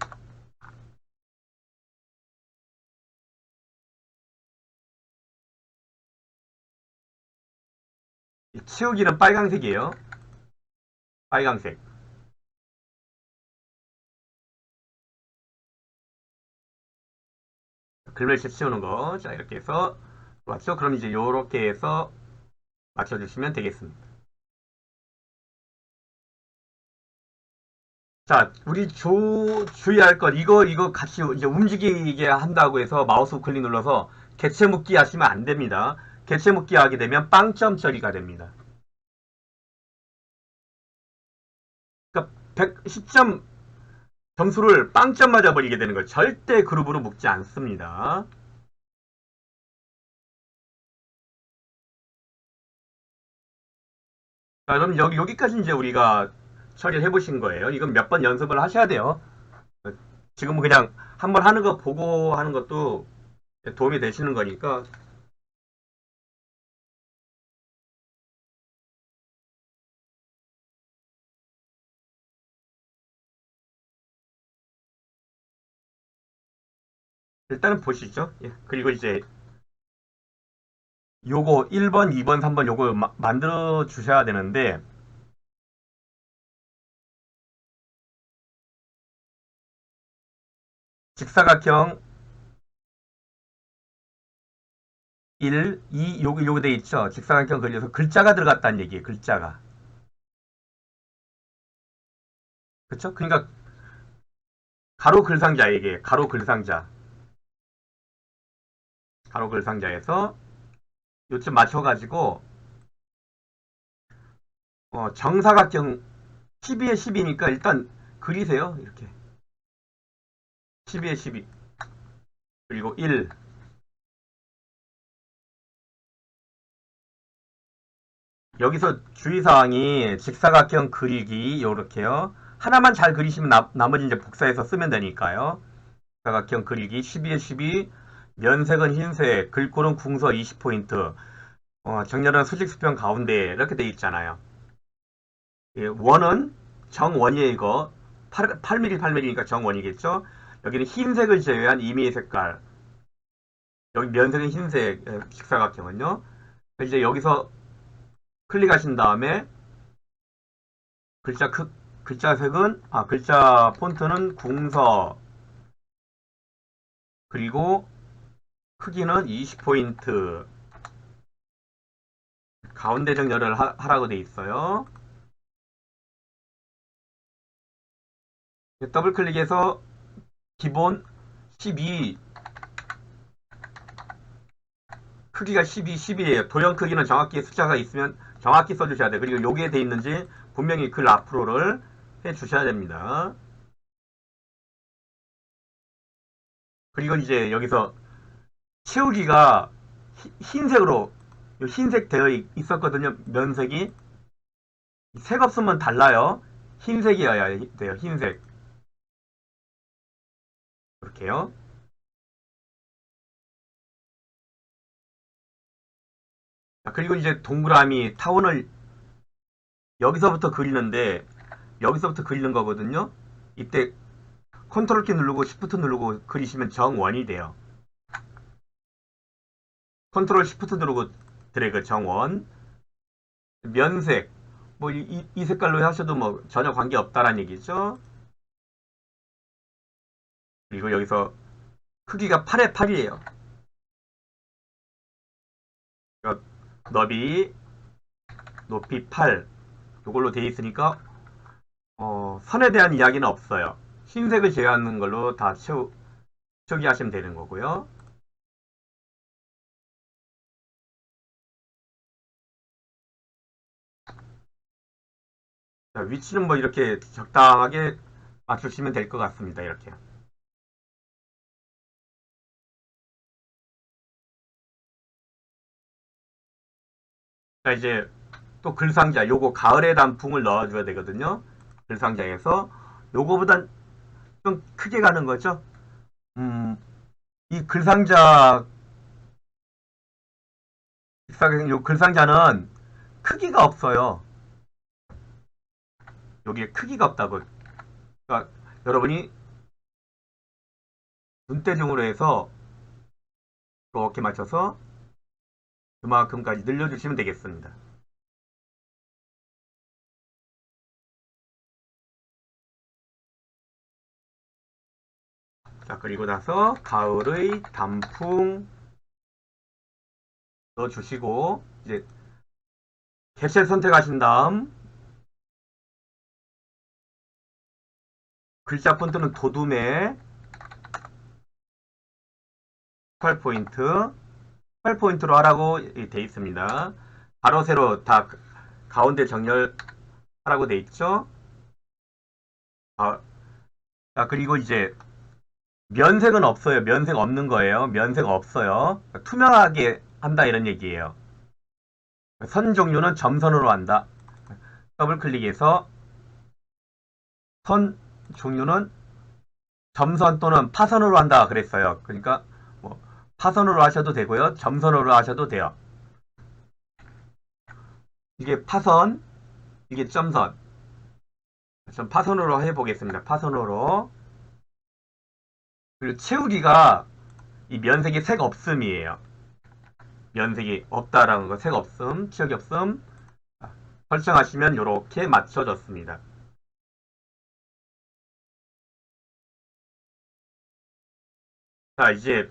치우기는 빨강색이에요. 빨강색. 글맵시 치우는 거. 자, 이렇게 해서 맞죠? 그럼 이제 요렇게 해서 맞춰주시면 되겠습니다. 자, 우리 주의할 것, 이거 같이 이제 움직이게 한다고 해서 마우스 우클릭 눌러서 개체 묶기 하시면 안 됩니다. 개체 묶기 하게 되면 빵점 처리가 됩니다. 그러니까 10점 점수를 빵점 맞아버리게 되는 거예요. 절대 그룹으로 묶지 않습니다. 자, 그럼 여기까지 이제 우리가 처리를 해보신 거예요. 이건 몇 번 연습을 하셔야 돼요. 지금은 그냥 한번 하는 거 보고 하는 것도 도움이 되시는 거니까. 일단은 보시죠. 예. 그리고 이제 요거 1번, 2번, 3번 요거 만들어 주셔야 되는데 직사각형 1, 2 요거 돼 있죠. 직사각형 그려서 글자가 들어갔다는 얘기예요. 글자가. 그쵸? 그러니까 가로 글상자에게 가로 글상자. 가로 글상자에서 요쯤 맞춰 가지고 정사각형 12에 12니까 일단 그리세요. 이렇게. 12에 12. 그리고 1. 여기서 주의사항이 직사각형 그리기 요렇게요. 하나만 잘 그리시면 나머지 이제 복사해서 쓰면 되니까요. 직사각형 그리기 12에 12. 면색은 흰색, 글꼴은 궁서 20포인트. 정렬은 수직 수평 가운데 이렇게 돼 있잖아요. 예, 원은 정원이에요. 이거 8mm 8mm니까 정원이겠죠. 여기는 흰색을 제외한 임의의 색깔. 여기 면색은 흰색 직사각형은요. 이제 여기서 클릭하신 다음에 글자 글자 색은 글자 폰트는 궁서 그리고 크기는 20포인트 가운데 정렬을 하라고 돼 있어요. 더블 클릭해서 기본 12 크기가 12, 10이에요. 도형 크기는 정확히 숫자가 있으면 정확히 써주셔야 돼요. 그리고 여기에 돼 있는지 분명히 글 앞으로를 해 주셔야 됩니다. 그리고 이제 여기서 채우기가 흰색으로 흰색 되어 있었거든요. 면색이 색 없으면 달라요. 흰색이어야 돼요. 흰색 이렇게요. 그리고 이제 동그라미 타원을 여기서부터 그리는 거거든요. 이때 컨트롤 키 누르고 시프트 누르고 그리시면 정원이 돼요. 컨트롤 시프트 누르고 드래그 정원 면색 뭐 이 색깔로 하셔도 뭐 전혀 관계 없다라는 얘기죠. 그리고 여기서 크기가 8에 8이에요. 너비 높이 8 이걸로 되어 있으니까 선에 대한 이야기는 없어요. 흰색을 제외하는 걸로 다 처리하시면 되는 거고요. 자, 위치는 뭐 이렇게 적당하게 맞추시면 될 것 같습니다. 이렇게. 자, 이제 또 글상자 요거 가을의 단풍을 넣어줘야 되거든요. 글상자에서 요거보단 좀 크게 가는 거죠. 이 글상자 요 글상자는 크기가 없어요. 여기에 크기가 없다고. 그러니까 여러분이 눈대중으로 해서 이렇게 맞춰서 그만큼까지 늘려주시면 되겠습니다. 자, 그리고 나서 가을의 단풍 넣어주시고 이제 캡셀 선택하신 다음 글자 폰트는 도둠에 18포인트 18포인트로 하라고 돼 있습니다. 가로 세로 다 가운데 정렬하라고 돼 있죠. 자, 그리고 이제 면색은 없어요. 면색 없는 거예요. 면색 없어요. 투명하게 한다 이런 얘기예요. 선 종류는 점선으로 한다. 더블 클릭해서 선 종류는 점선 또는 파선으로 한다 그랬어요. 그러니까 뭐 파선으로 하셔도 되고요. 점선으로 하셔도 돼요. 이게 파선, 이게 점선. 전 파선으로 해보겠습니다. 파선으로. 그리고 채우기가 이 면색이 색 없음이에요. 면색이 없다라는 거, 색 없음, 치역이 없음. 설정하시면 이렇게 맞춰졌습니다. 자, 이제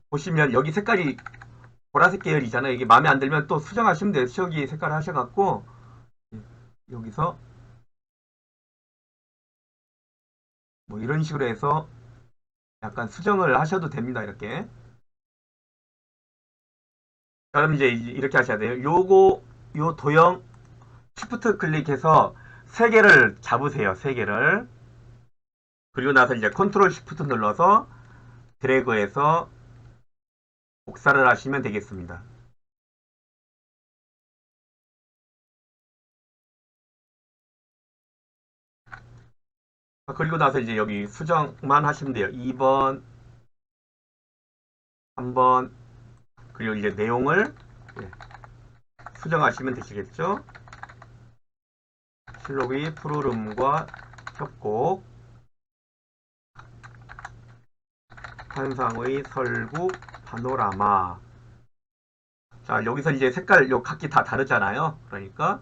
보시면 여기 색깔이 보라색 계열이잖아요. 이게 마음에 안 들면 또 수정하시면 돼요. 치역이 색깔 하셔갖고 여기서 뭐 이런 식으로 해서 약간 수정을 하셔도 됩니다. 이렇게. 자, 그럼 이제 이렇게 하셔야 돼요. 요 도형 시프트 클릭해서 세 개를 잡으세요. 세 개를. 그리고 나서 이제 컨트롤 시프트 눌러서 드래그해서 복사를 하시면 되겠습니다. 그리고 나서 이제 여기 수정만 하시면 돼요. 2번, 3번, 그리고 이제 내용을 수정하시면 되시겠죠? 실록의 푸르름과 협곡, 환상의 설국, 파노라마. 자, 여기서 이제 색깔, 요 각기 다 다르잖아요. 그러니까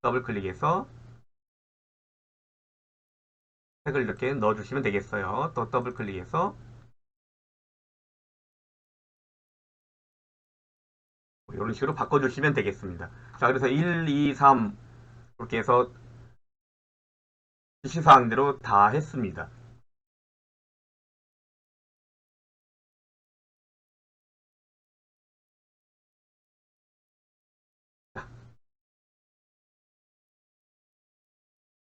더블 클릭해서 색을 이렇게 넣어주시면 되겠어요. 또 더블 클릭해서 이런 식으로 바꿔주시면 되겠습니다. 자, 그래서 1, 2, 3 이렇게 해서 지시사항대로 다 했습니다.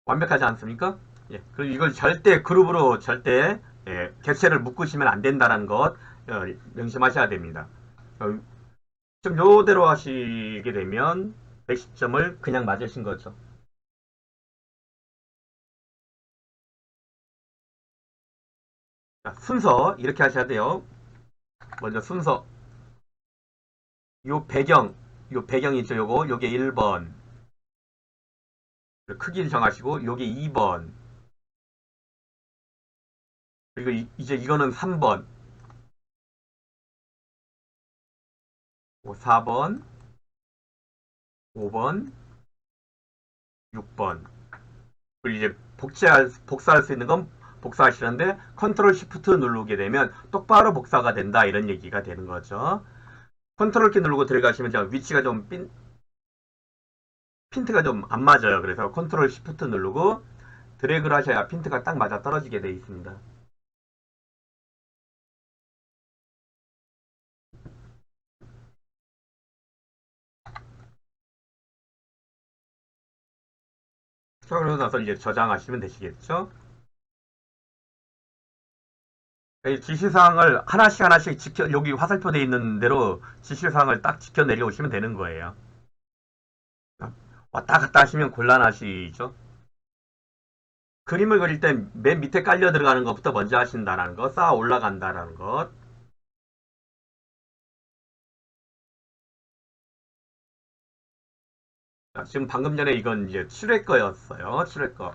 완벽하지 않습니까? 예. 그리고 이걸 절대 그룹으로 절대 객체를 묶으시면 안 된다는 것 명심하셔야 됩니다. 좀 요대로 하시게 되면 110점을 그냥 맞으신 거죠. 자, 순서 이렇게 하셔야 돼요. 먼저 순서 요 배경 있죠. 요게 1번 크기를 정하시고 요게 2번 그리고 이제 이거는 3번 4번 5번 6번 그리고 이제 복사할 수 있는 건 복사하시는데 컨트롤 시프트 누르게 되면 똑바로 복사가 된다 이런 얘기가 되는 거죠. 컨트롤 키 누르고 들어가시면 위치가 좀 핀트가 좀 안 맞아요. 그래서 컨트롤 시프트 누르고 드래그를 하셔야 핀트가 딱 맞아 떨어지게 되어 있습니다. 자, 그러고 나서 이제 저장하시면 되시겠죠. 이 지시사항을 하나씩 여기 화살표 되어 있는 대로 지시사항을 딱 지켜 내려오시면 되는 거예요. 왔다 갔다 하시면 곤란하시죠. 그림을 그릴 때 맨 밑에 깔려 들어가는 것부터 먼저 하신다는 거, 쌓아 올라간다는 것. 자, 지금 방금 전에 이건 이제 7회 거였어요. 7회 거.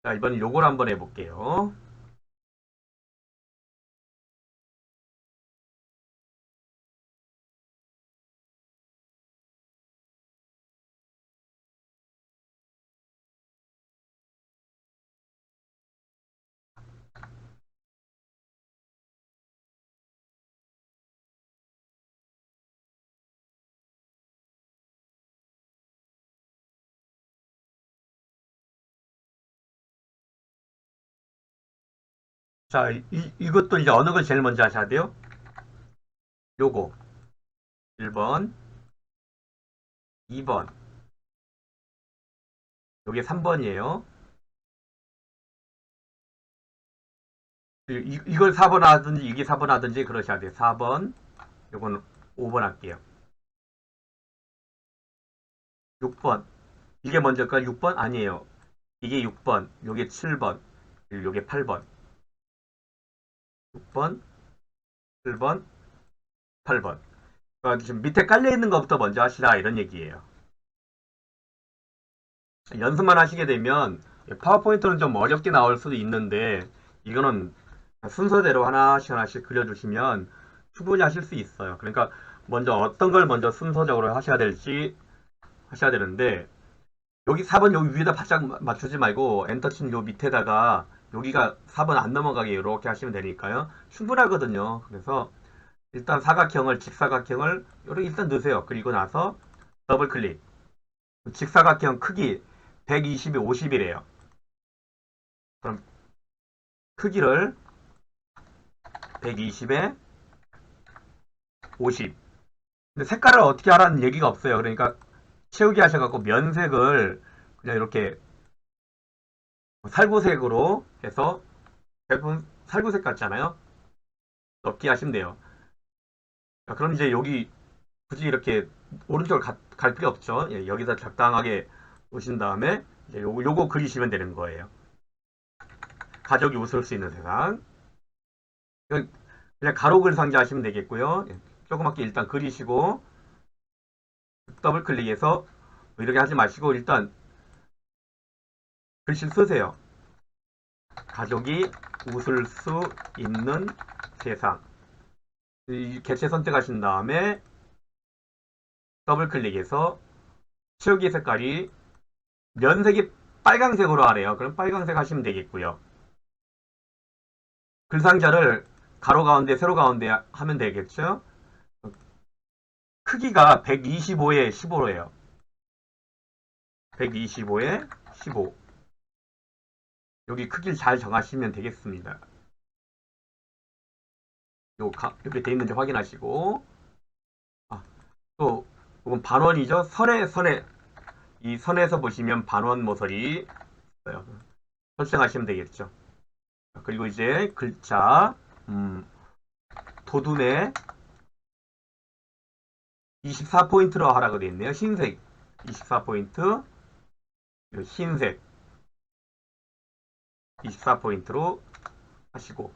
자, 이번엔 요걸 한번 해볼게요. 자, 이것도 이제 어느 걸 제일 먼저 하셔야 돼요? 요거. 1번, 2번. 요게 3번이에요. 이걸 4번 하든지 이게 4번 하든지 그러셔야 돼요. 4번. 요거는 5번 할게요. 6번. 이게 먼저일까? 6번? 아니에요. 이게 6번. 요게 7번. 그리고 요게 8번. 6번, 7번, 8번. 그러니까 지금 밑에 깔려있는 것부터 먼저 하시라 이런 얘기예요. 연습만 하시게 되면 파워포인트는 좀 어렵게 나올 수도 있는데 이거는 순서대로 하나씩 하나씩 그려주시면 충분히 하실 수 있어요. 그러니까 먼저 어떤 걸 먼저 순서적으로 하셔야 될지 하셔야 되는데 여기 4번 여기 위에다 바짝 맞추지 말고 엔터 친 요 밑에다가 여기가 4번 안 넘어가게 이렇게 하시면 되니까요. 충분하거든요. 그래서 일단 사각형을 직사각형을 이렇게 일단 넣으세요. 그리고 나서 더블 클릭. 직사각형 크기 120에 50이래요. 그럼 크기를 120에 50. 근데 색깔을 어떻게 하라는 얘기가 없어요. 그러니까 채우기 하셔갖고 면색을 그냥 이렇게 살구색으로 해서 대부분 살구색 같잖아요. 넣기 하시면 돼요. 자, 그럼 이제 여기 굳이 이렇게 오른쪽을 갈 필요 없죠. 예, 여기다 적당하게 오신 다음에 이제 요거 그리시면 되는 거예요. 가족이 웃을 수 있는 세상. 그냥 가로 글상자 하시면 되겠고요. 예, 조그맣게 일단 그리시고 더블 클릭해서 이렇게 하지 마시고 일단 글씨를 쓰세요. 가족이 웃을 수 있는 세상. 이 개체 선택하신 다음에 더블 클릭해서 치우기 색깔이 면색이 빨강색으로 하래요. 그럼 빨강색 하시면 되겠고요. 글상자를 가로 가운데, 세로 가운데 하면 되겠죠? 크기가 125에 15예요. 125에 15. 여기 크기를 잘 정하시면 되겠습니다. 이렇게 돼 있는지 확인하시고. 아, 또, 이건 반원이죠? 이 선에서 보시면 반원 모서리 있어요. 설정하시면 되겠죠. 그리고 이제 글자, 도둠에 24포인트로 하라고 되어 있네요. 흰색 24포인트, 흰색 24포인트로 하시고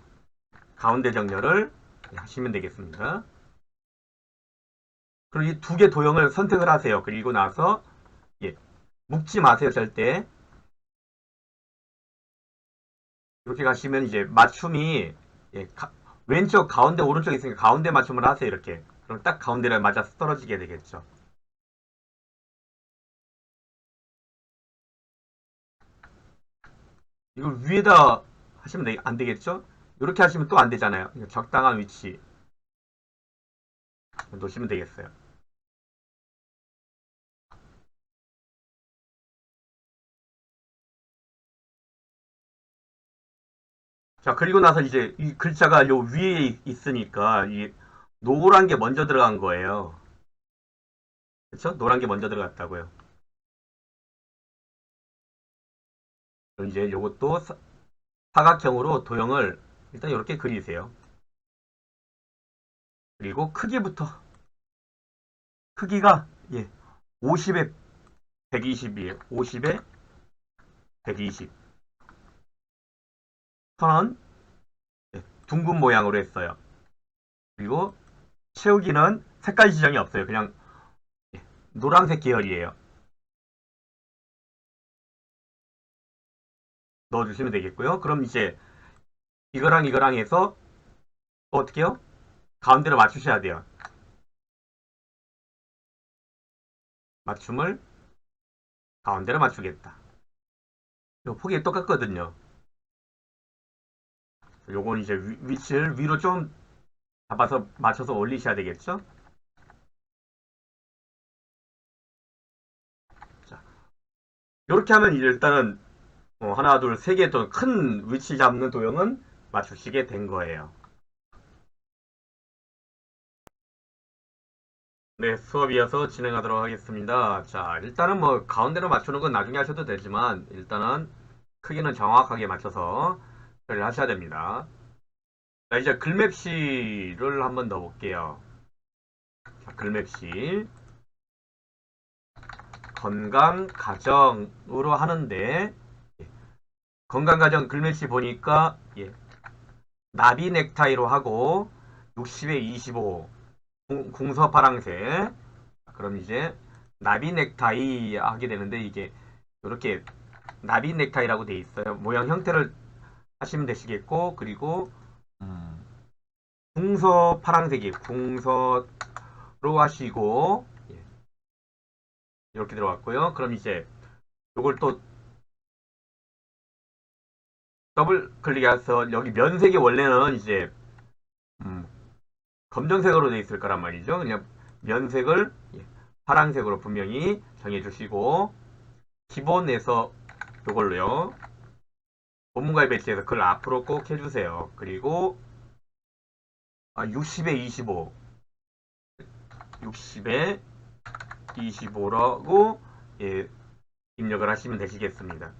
가운데 정렬을 하시면 되겠습니다. 그리고 이 두 개 도형을 선택을 하세요. 그리고 나서 예, 묶지 마세요. 절대. 이렇게 가시면 이제 맞춤이 예, 왼쪽 가운데 오른쪽에 있으니까 가운데 맞춤을 하세요. 이렇게. 그럼 딱 가운데를 맞아서 떨어지게 되겠죠. 이걸 위에다 하시면 안 되겠죠? 이렇게 하시면 또 안 되잖아요. 적당한 위치 놓으시면 되겠어요. 자, 그리고 나서 이제 이 글자가 요 위에 있으니까 이 노란 게 먼저 들어간 거예요. 그렇죠? 노란 게 먼저 들어갔다고요. 그럼 이제 요것도 사각형으로 도형을 일단 이렇게 그리세요. 그리고 크기부터 크기가 예, 50에 120이에요. 50에 120. 선은 예, 둥근 모양으로 했어요. 그리고 채우기는 색깔 지정이 없어요. 그냥 노란색 계열이에요. 넣어주시면 되겠고요. 그럼 이제 이거랑 이거랑 해서 어떻게 해요? 가운데로 맞추셔야 돼요. 맞춤을 가운데로 맞추겠다. 요 폭이 똑같거든요. 요건 이제 위치를 위로 좀 잡아서 맞춰서 올리셔야 되겠죠? 자, 이렇게 하면 이제 일단은 하나, 둘, 세 개 더 큰 위치 잡는 도형은 맞추시게 된 거예요. 네, 수업 이어서 진행하도록 하겠습니다. 자, 일단은 뭐 가운데로 맞추는 건 나중에 하셔도 되지만 일단은 크기는 정확하게 맞춰서 처리를 하셔야 됩니다. 자, 이제 글맵시를 한번 넣어볼게요. 자, 글맵시 건강가정으로 하는데 건강가정 글맵시 보니까 나비 넥타이로 하고 60에 25 궁서 파랑색. 그럼 이제 나비 넥타이 하게 되는데 이게 이렇게 나비 넥타이라고 돼 있어요. 모양 형태를 하시면 되시겠고 그리고 음, 궁서 파랑색이 궁서로 하시고 이렇게 들어갔고요. 그럼 이제 이걸 또 더블 클릭해서 여기 면색이 원래는 이제 음, 검정색으로 되어 있을 거란 말이죠. 그냥 면색을 파란색으로 분명히 정해주시고 기본에서 이걸로요. 본문과의 배치해서 글 앞으로 꼭 해주세요. 그리고 60에 25 60에 25라고 입력을 하시면 되시겠습니다.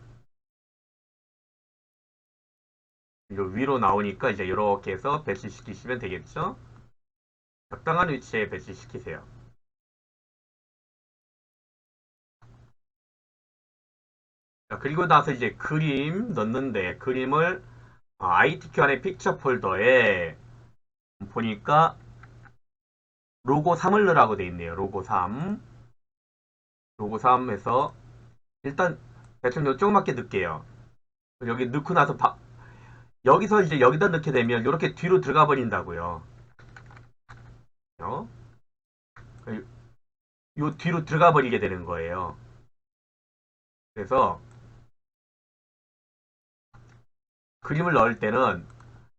위로 나오니까 이제 이렇게 해서 배치시키시면 되겠죠. 적당한 위치에 배치시키세요. 자, 그리고 나서 이제 그림 넣는데 그림을 ITQ 안에 픽처 폴더에 보니까 로고 3을 넣으라고 돼 있네요. 로고 3. 로고 3에서 일단 대충 조그맣게 넣을게요. 여기 넣고 나서 여기서 이제 여기다 넣게 되면 이렇게 뒤로 들어가 버린다고요. 요 뒤로 들어가 버리게 되는 거예요. 그래서 그림을 넣을 때는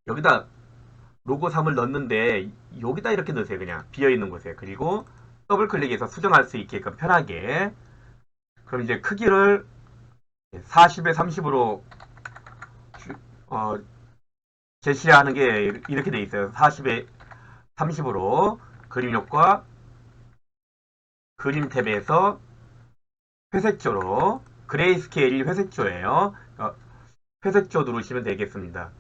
여기다 로고 3을 넣는데 여기다 이렇게 넣으세요. 그냥 비어있는 곳에. 그리고 더블 클릭해서 수정할 수 있게끔 편하게. 그럼 이제 크기를 40에 30으로 어, 제시하는 게 이렇게 돼 있어요. 40에 30으로 그림 효과 그림 탭에서 회색조로 그레이스케일이 회색조예요. 회색조 누르시면 되겠습니다.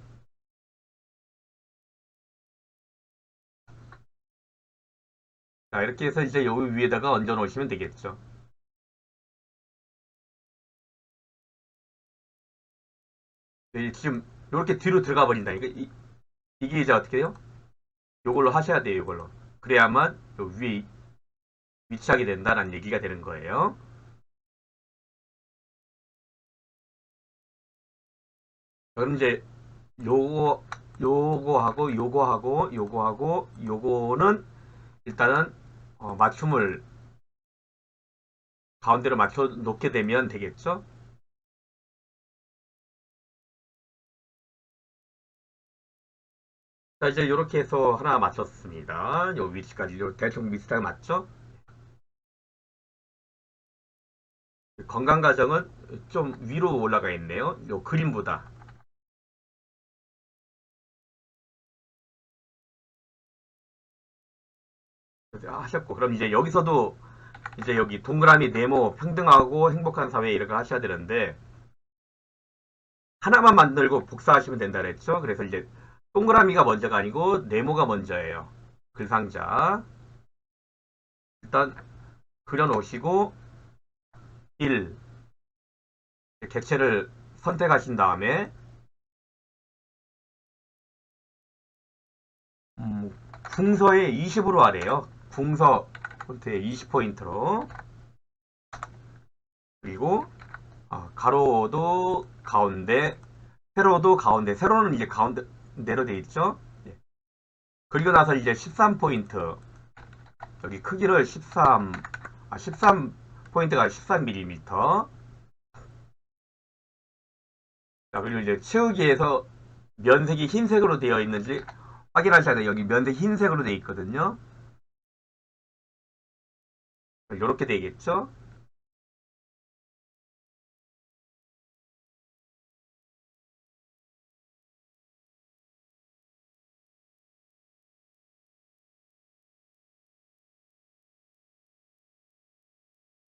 자, 이렇게 해서 이제 여기 위에다가 얹어 놓으시면 되겠죠. 지금 이렇게 뒤로 들어가 버린다. 이게 이제 어떻게 해요? 이걸로 하셔야 돼요. 이걸로. 그래야만 위에 위치하게 된다는 얘기가 되는 거예요. 그럼 이제 요거 요거하고 요거는 일단은 맞춤을 가운데로 맞춰 놓게 되면 되겠죠. 자, 이제 이렇게 해서 하나 맞췄습니다. 요 위치까지 대충 비슷하게 맞죠? 건강 가정은 좀 위로 올라가 있네요. 요 그림보다. 하셨고 그럼 이제 여기서도 이제 여기 동그라미 네모 평등하고 행복한 사회 이렇게 하셔야 되는데 하나만 만들고 복사하시면 된다 그랬죠. 그래서 이제 동그라미가 먼저가 아니고 네모가 먼저예요. 글상자 일단 그려놓으시고 1 객체를 선택하신 다음에 궁서에 20으로 하래요. 궁서 폰트에 20포인트로. 그리고 가로도 가운데, 세로도 가운데, 세로는 이제 가운데로 돼 있죠. 예. 그리고 나서 이제 13포인트. 여기 크기를 13포인트가 13mm. 자, 그리고 이제 채우기에서 면색이 흰색으로 되어 있는지 확인하셔야 돼요. 여기 면색 흰색으로 되어 있거든요. 이렇게 되겠죠.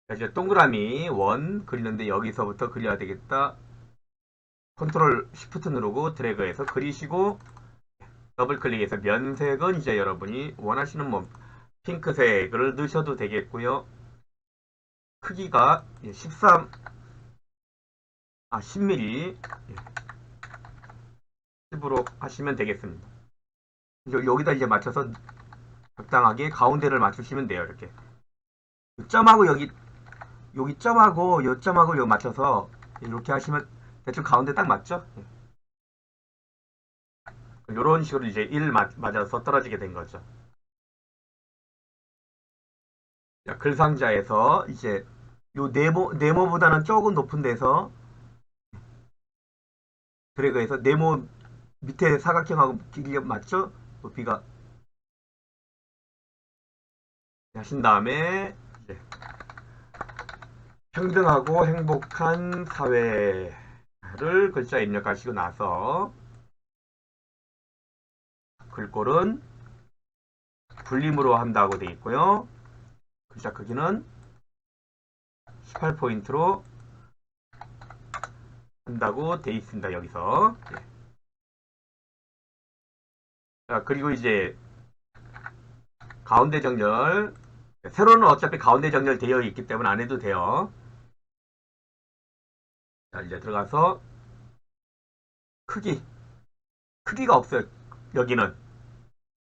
자, 이제 동그라미 원 그리는데 여기서부터 그려야 되겠다. 컨트롤 쉬프트 누르고 드래그해서 그리시고 더블 클릭해서 면색은 이제 여러분이 원하시는 뭐 핑크색을 넣으셔도 되겠고요. 크기가 10mm 10으로 하시면 되겠습니다. 여기다 이제 맞춰서 적당하게 가운데를 맞추시면 돼요. 이렇게 점하고 여기 점하고 요 점하고 요 맞춰서 이렇게 하시면 대충 가운데 딱 맞죠? 이런 식으로 이제 1 맞아서 떨어지게 된 거죠. 자, 글상자에서 이제 요 네모보다는 조금 높은 데서 드래그해서 네모 밑에 사각형하고 길이 맞죠? 높이가 하신 다음에 이제 평등하고 행복한 사회를 글자 입력하시고 나서 글꼴은 불림으로 한다고 되어 있고요. 글자 크기는 18포인트로 한다고 되어 있습니다. 여기서. 자, 그리고 이제 가운데 정렬. 세로는 어차피 가운데 정렬 되어 있기 때문에 안 해도 돼요. 자, 이제 들어가서 크기가 없어요. 여기는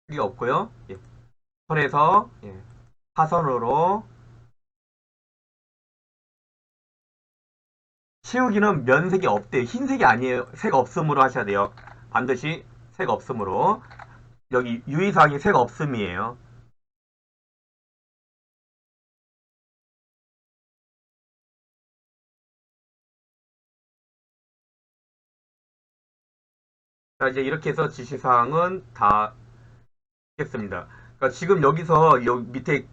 크기가 없고요. 예. 선에서 사선으로 치우기는 면색이 없대요. 흰색이 아니에요. 색 없음으로 하셔야 돼요. 반드시 색 없음으로. 여기 유의사항이 색 없음이에요. 자, 이제 이렇게 해서 지시사항은 다 했습니다. 그러니까 지금 여기서 여기 밑에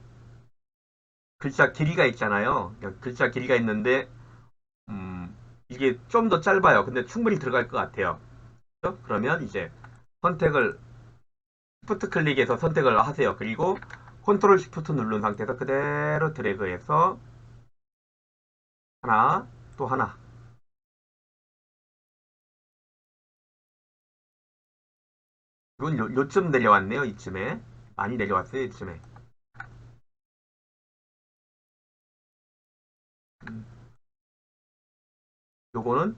글자 길이가 있잖아요. 글자 길이가 있는데 이게 좀 더 짧아요. 근데 충분히 들어갈 것 같아요. 그렇죠? 그러면 이제 선택을 시프트 클릭해서 선택을 하세요. 그리고 컨트롤 시프트 누른 상태에서 그대로 드래그해서 하나 또 하나 이건 요쯤 내려왔네요. 이쯤에 많이 내려왔어요. 이쯤에 요거는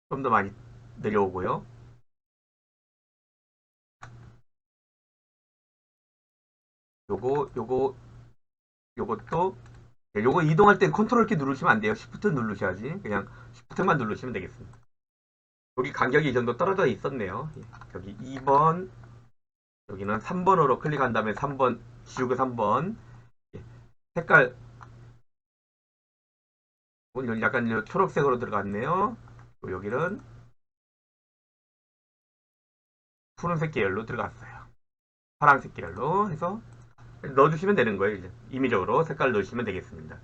좀 더 많이 내려오고요. 요거 요것도 요거 이동할 땐 컨트롤 키 누르시면 안 돼요. 시프트 누르셔야지. 그냥 시프트만 누르시면 되겠습니다. 여기 간격이 이 정도 떨어져 있었네요. 여기 2번 여기는 3번으로 클릭한 다음에 3번 지우개 3번 색깔 오늘 약간 초록색으로 들어갔네요. 여기는 푸른색 계열로 들어갔어요. 파란색 계열로 해서 넣어주시면 되는 거예요. 이제 임의적으로 색깔 넣으시면 되겠습니다.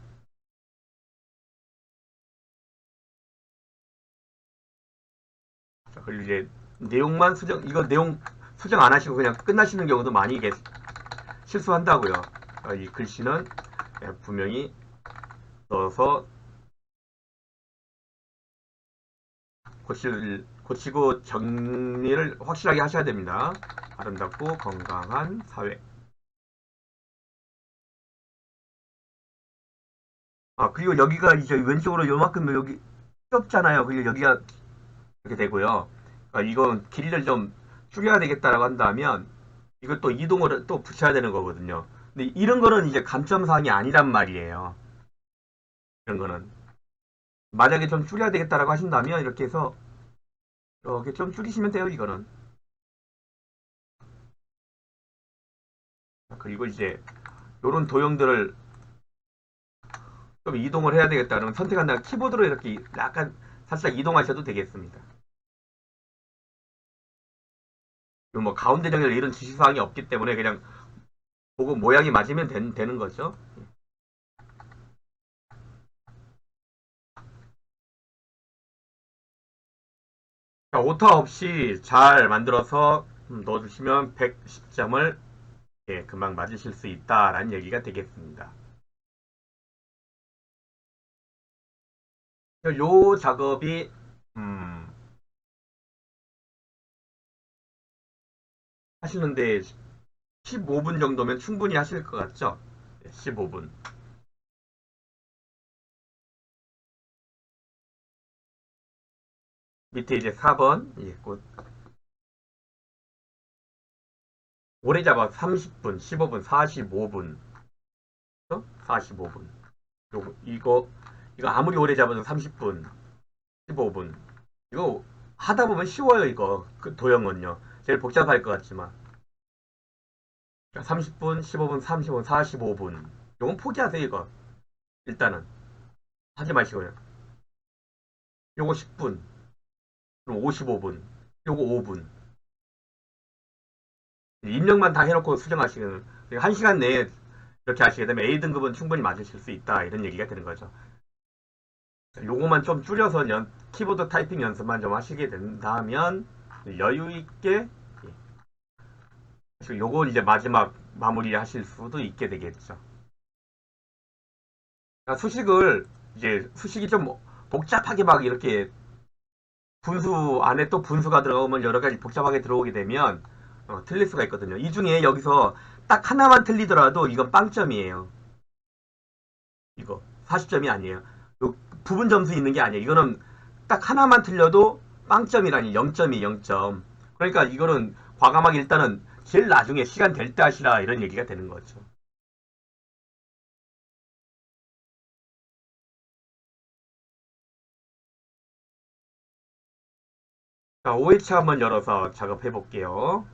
자, 그리고 이제 내용만 수정 이거 내용 수정 안 하시고 그냥 끝나시는 경우도 많이 실수한다고요. 이 글씨는 분명히 넣어서 고치고 정리를 확실하게 하셔야 됩니다. 아름답고 건강한 사회. 그리고 여기가 이제 왼쪽으로 요만큼 여기 좁잖아요. 그리고 여기가 이렇게 되고요. 이건 길이를 좀 줄여야 되겠다라고 한다면 이걸 또 이동을 또 붙여야 되는 거거든요. 근데 이런 거는 이제 감점사항이 아니란 말이에요. 이런 거는 만약에 좀 줄여야 되겠다라고 하신다면 이렇게 해서 이렇게 좀 줄이시면 돼요. 이거는. 그리고 이제 이런 도형들을 좀 이동을 해야 되겠다는 선택한다면 키보드로 이렇게 약간 살짝 이동하셔도 되겠습니다. 그리고 뭐 가운데 정렬 이런 지시사항이 없기 때문에 그냥 보고 모양이 맞으면 되는 거죠. 자, 오타 없이 잘 만들어서 넣어주시면 110점을 예, 금방 맞으실 수 있다라는 얘기가 되겠습니다. 요 작업이 하시는데 15분 정도면 충분히 하실 것 같죠? 15분. 밑에 이제 4번 예, 오래 잡아 30분, 15분, 45분, 45분. 이거 아무리 오래 잡아도 30분, 15분. 이거 하다 보면 쉬워요, 이거. 그 도형은요. 제일 복잡할 것 같지만. 30분, 15분, 30분, 45분. 이건 포기하세요, 이거. 일단은. 하지 마시고요. 요거 10분, 그럼 55분, 요거 5분. 입력만 다 해놓고 수정하시면 1시간 내에 이렇게 하시게 되면 A등급은 충분히 맞으실 수 있다. 이런 얘기가 되는 거죠. 요거만 좀 줄여서 키보드 타이핑 연습만 좀 하시게 된다면 여유 있게 요거 이제 마지막 마무리 하실 수도 있게 되겠죠. 수식을 이제 수식이 좀 복잡하게 막 이렇게 분수 안에 또 분수가 들어오면 여러 가지 복잡하게 들어오게 되면 틀릴 수가 있거든요. 이 중에 여기서 딱 하나만 틀리더라도 이건 빵점이에요. 이거 40점이 아니에요. 요 부분 점수 있는 게 아니에요. 이거는 딱 하나만 틀려도 빵점이라니 0점이 0점. 그러니까 이거는 과감하게 일단은 제일 나중에 시간 될 때 하시라 이런 얘기가 되는 거죠. 자, OH 한번 열어서 작업해 볼게요.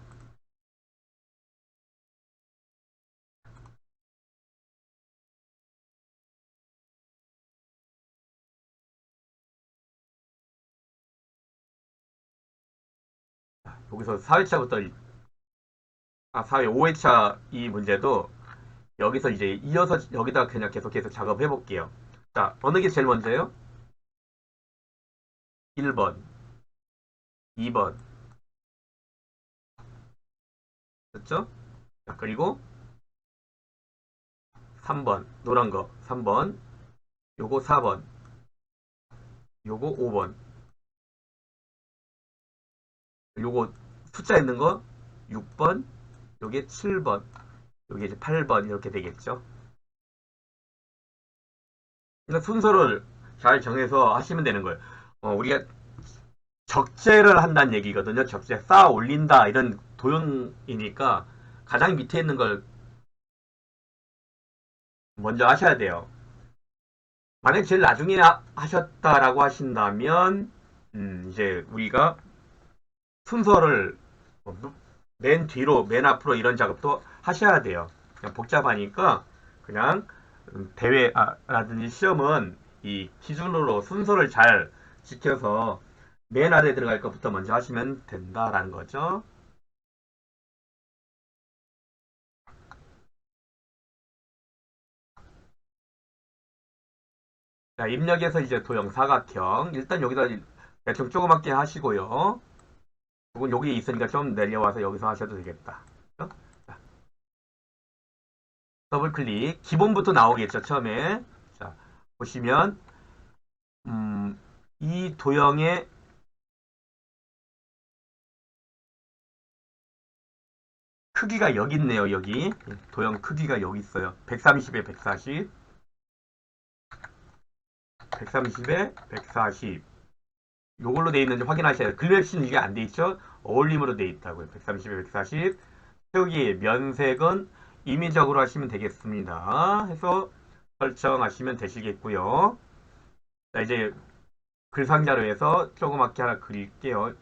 여기서 4회차부터 4회 5회차 이 문제도 여기서 이제 이어서 여기다 그냥 계속해서 작업해 볼게요. 자, 어느 게 제일 먼저예요? 1번, 2번. 됐죠? 자, 그리고 3번, 노란 거 3번, 요거 4번, 요거 5번, 요거 숫자 있는 거 6번, 요게 7번, 요게 이제 8번 이렇게 되겠죠. 그러니까 순서를 잘 정해서 하시면 되는 거예요. 우리가 적재를 한다는 얘기거든요. 적재 쌓아 올린다 이런 도형이니까 가장 밑에 있는 걸 먼저 하셔야 돼요. 만약 제일 나중에 하셨다라고 하신다면 이제 우리가 순서를 맨 뒤로 맨 앞으로 이런 작업도 하셔야 돼요. 그냥 복잡하니까 그냥 대회라든지 시험은 이 기준으로 순서를 잘 지켜서 맨 아래 들어갈 것부터 먼저 하시면 된다라는 거죠. 자, 입력에서 이제 도형 사각형 일단 여기다 대충 조그맣게 하시고요. 혹은 여기 있으니까 좀 내려와서 여기서 하셔도 되겠다. 자, 더블 클릭 기본부터 나오겠죠 처음에. 자, 보시면 음, 이 도형의 크기가 여기 있네요. 여기 도형 크기가 여기 있어요. 130에 140, 130에 140. 요걸로 돼 있는지 확인하셔야 돼요. 글맵시는 이게 안 돼 있죠? 어울림으로 돼 있다고요. 130에 140. 채우기 면색은 임의적으로 하시면 되겠습니다. 해서 설정하시면 되시겠고요. 자, 이제 글상자로 해서 조그맣게 하나 그릴게요.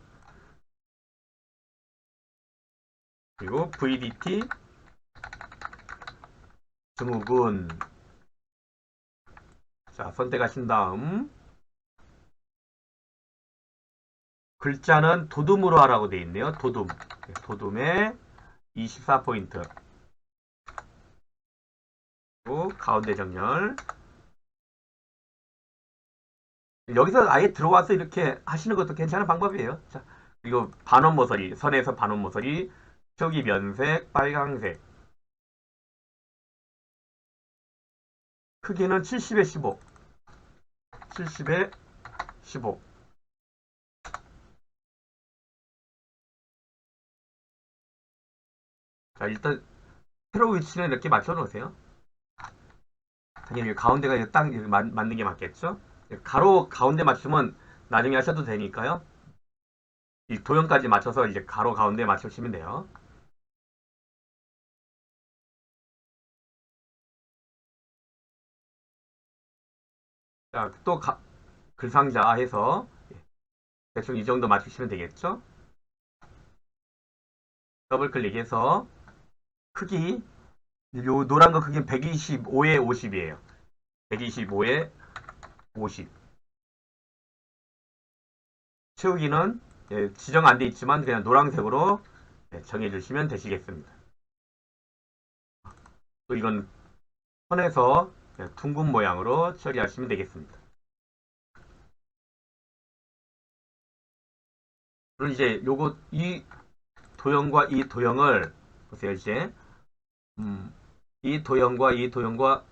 그리고 VDT 증후군. 자, 선택하신 다음 글자는 도둠으로 하라고 되어 있네요. 도둠. 도둠에 24포인트. 그리고 가운데 정렬. 여기서 아예 들어와서 이렇게 하시는 것도 괜찮은 방법이에요. 자, 그리고 반원 모서리, 선에서 반원 모서리, 저기 면색, 빨강색. 크기는 70에 15. 70에 15. 자, 일단 세로 위치는 이렇게 맞춰 놓으세요. 당연히 가운데가 딱 맞는 게 맞겠죠? 가로 가운데 맞추면 나중에 하셔도 되니까요. 이 도형까지 맞춰서 이제 가로 가운데 맞추시면 돼요. 자, 또 글상자 해서 대충 이 정도 맞추시면 되겠죠? 더블 클릭해서 크기, 요 노란 거 크기는 125에 50이에요. 125에 50. 채우기는 지정 안 돼 있지만 그냥 노란색으로 정해주시면 되시겠습니다. 또 이건 선에서 둥근 모양으로 처리하시면 되겠습니다. 그럼 이제 요거 이 도형과 이 도형을 보세요. 이제 이 도형과 이 도형과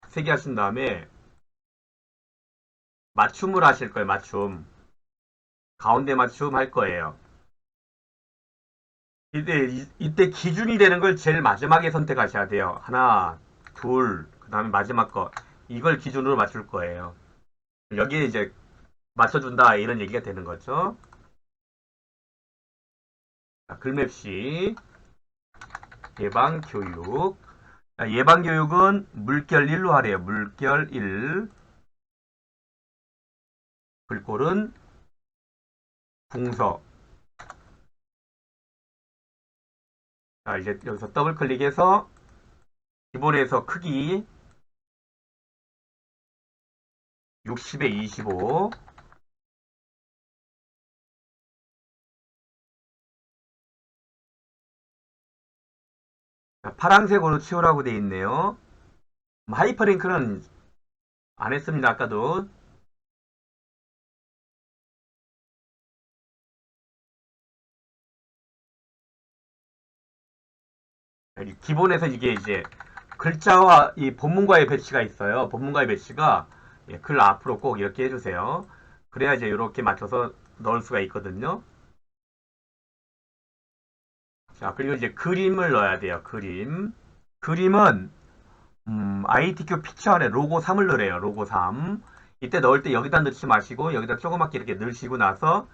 세 개 하신 다음에 맞춤을 하실 거예요. 맞춤. 가운데 맞춤 할 거예요. 이때 기준이 되는 걸 제일 마지막에 선택하셔야 돼요. 하나, 둘, 그 다음에 마지막 거. 이걸 기준으로 맞출 거예요. 여기에 이제 맞춰준다 이런 얘기가 되는 거죠. 자, 글맵시 예방교육. 자, 예방교육은 물결 1로 하래요. 물결 1. 글꼴은 궁서. 자, 이제 여기서 더블 클릭해서 기본에서 크기 60에 25. 자, 파란색으로 치우라고 되어 있네요. 하이퍼링크는 안 했습니다. 아까도. 기본에서 이게 이제 글자와 이 본문과의 배치가 있어요. 본문과의 배치가 글 앞으로 꼭 이렇게 해주세요. 그래야 이제 이렇게 맞춰서 넣을 수가 있거든요. 자, 그리고 이제 그림을 넣어야 돼요. 그림. 그림은 ITQ 피처 안에 로고 3을 넣으래요. 로고 3. 이때 넣을 때 여기다 넣지 마시고 여기다 조그맣게 이렇게 넣으시고 나서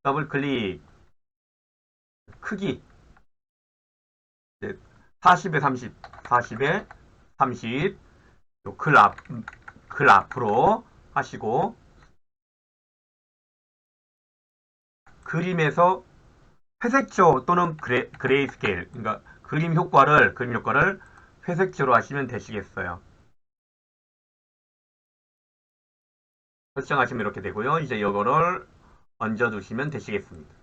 더블 클릭 크기 40에 30, 40에 30, 글 앞으로 하시고 그림에서 회색조 또는 그레이스케일, 그러니까 그림 효과를 회색조로 하시면 되시겠어요. 설정하시면 이렇게 되고요. 이제 이거를 얹어두시면 되시겠습니다.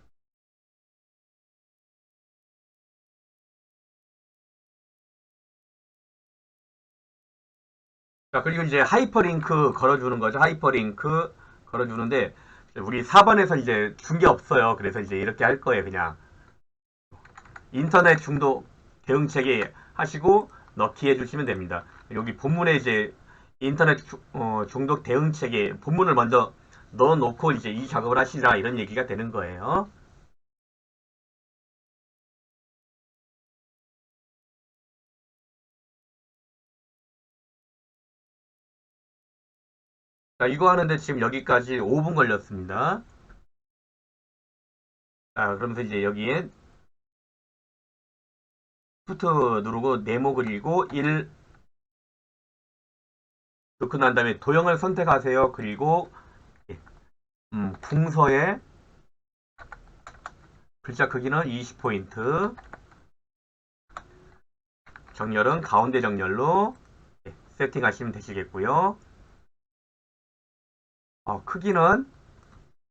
자, 그리고 이제 하이퍼링크 걸어주는 거죠. 하이퍼링크 걸어주는데 우리 4번에서 이제 준 게 없어요. 그래서 이제 이렇게 할 거예요. 그냥 인터넷 중독 대응체계 하시고 넣기 해주시면 됩니다. 여기 본문에 이제 인터넷 중독 대응체계 본문을 먼저 넣어놓고 이제 이 작업을 하시라 이런 얘기가 되는 거예요. 자, 이거 하는데 지금 여기까지 5분 걸렸습니다. 자, 그러면서 이제 여기에 시프트 누르고 네모 그리고 1 넣고 난 다음에 도형을 선택하세요. 그리고 궁서의 글자 크기는 20포인트, 정렬은 가운데 정렬로 세팅하시면 되시겠고요. 크기는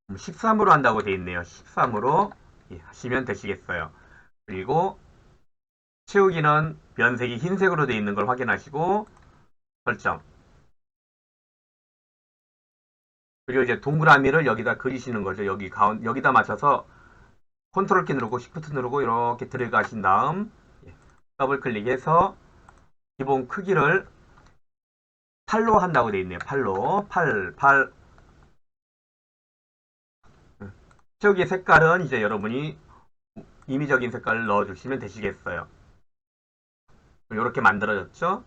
13으로 한다고 되어 있네요. 13으로 하시면 되시겠어요. 그리고 채우기는 면색이 흰색으로 되어 있는 걸 확인하시고 설정. 그리고 이제 동그라미를 여기다 그리시는 거죠. 여기다 맞춰서 컨트롤 키 누르고 시프트 누르고 이렇게 들어가신 다음 더블 클릭해서 기본 크기를 8로 한다고 되어 있네요. 8로 8 채우기 색깔은 이제 여러분이 임의적인 색깔을 넣어주시면 되시겠어요. 이렇게 만들어졌죠.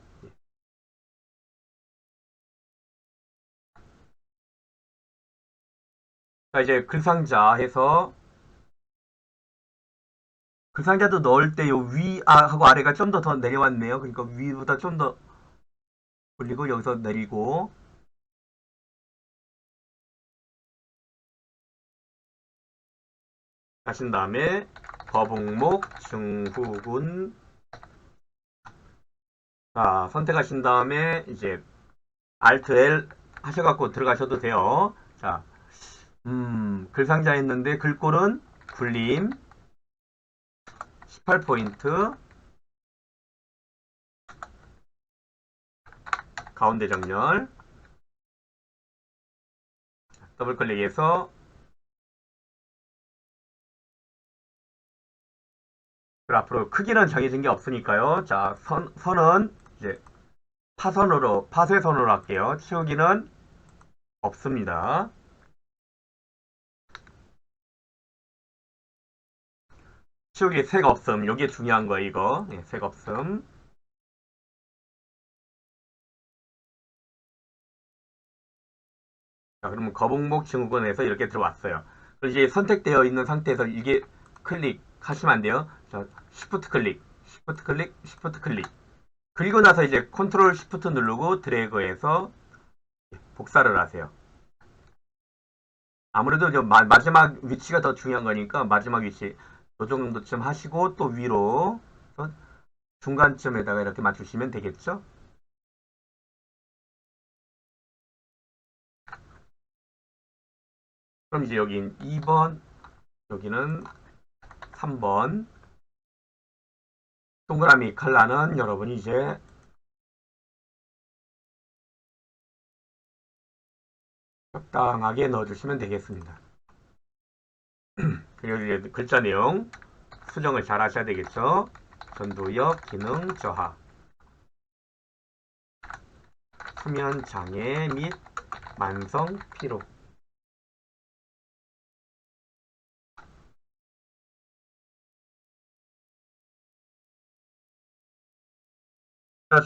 자, 이제 글상자 해서 글상자도 넣을 때 요 위하고 아래가 좀 더 내려왔네요. 그러니까 위보다 좀 더 올리고 여기서 내리고 하신 다음에 거북목 증후군 자 선택하신 다음에 이제 Alt L 하셔갖고 들어가셔도 돼요. 자, 글상자 했는데 글꼴은 굴림 18포인트 가운데 정렬 더블 클릭해서 앞으로 크기는 정해진 게 없으니까요. 자, 선은 이제 파쇄선으로 할게요. 치우기는 없습니다. 치우기 색 없음. 요게 중요한 거예요, 이거. 네, 색 없음. 자, 그러면 거북목 증후군에서 이렇게 들어왔어요. 그리고 이제 선택되어 있는 상태에서 이게 클릭하시면 안 돼요. 자, 시프트 클릭, 시프트 클릭, 시프트 클릭. 그리고 나서 이제 컨트롤 시프트 누르고 드래그해서 복사를 하세요. 아무래도 마지막 위치가 더 중요한 거니까 마지막 위치 이 정도쯤 하시고 또 위로 중간쯤에다가 이렇게 맞추시면 되겠죠? 그럼 이제 여긴 2번, 여기는 3번. 동그라미 컬러는 여러분이 이제 적당하게 넣어주시면 되겠습니다. 그리고 이제 글자 내용 수정을 잘 하셔야 되겠죠? 전도역 기능 저하, 수면 장애 및 만성 피로.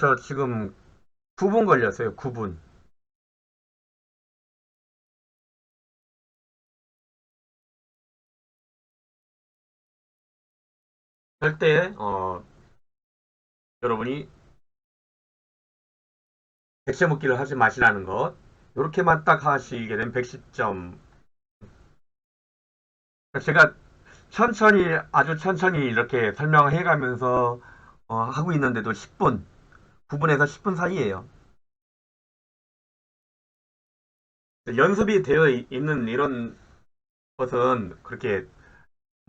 저 지금 9분 걸렸어요. 9분. 절대 여러분이 백세 묶기를 하지 마시라는 것. 이렇게만 딱 하시게 되면 110점. 제가 천천히 아주 천천히 이렇게 설명해 가면서 하고 있는데도 10분, 9분에서 10분 사이에요. 연습이 되어 있는 이런 것은 그렇게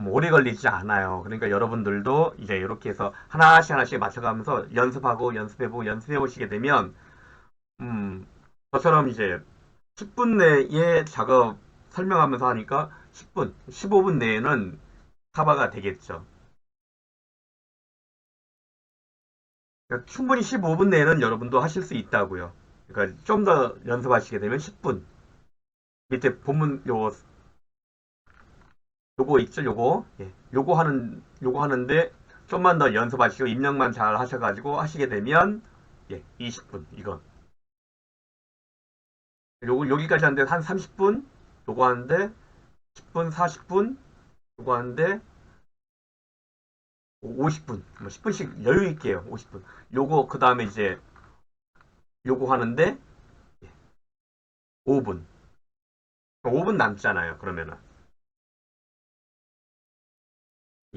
오래 걸리지 않아요. 그러니까 여러분들도 이제 이렇게 해서 하나씩 하나씩 맞춰가면서 연습하고 연습해보고 연습해보시게 되면 저처럼 이제 10분 내에 작업 설명하면서 하니까 10분, 15분 내에는 카바가 되겠죠. 그러니까 충분히 15분 내에는 여러분도 하실 수 있다고요. 그러니까 좀 더 연습하시게 되면 10분. 밑에 본문 요거 있죠, 요거. 예. 요거 하는데 좀만 더 연습하시고 입력만 잘 하셔가지고 하시게 되면 20분 이거. 여기까지 하는데 한 30분 요거 하는데 10분, 40분 요거 하는데 50분, 뭐 10분씩 여유 있게요. 50분. 요거 그 다음에 이제 요거 하는데 5분. 5분 남잖아요. 그러면은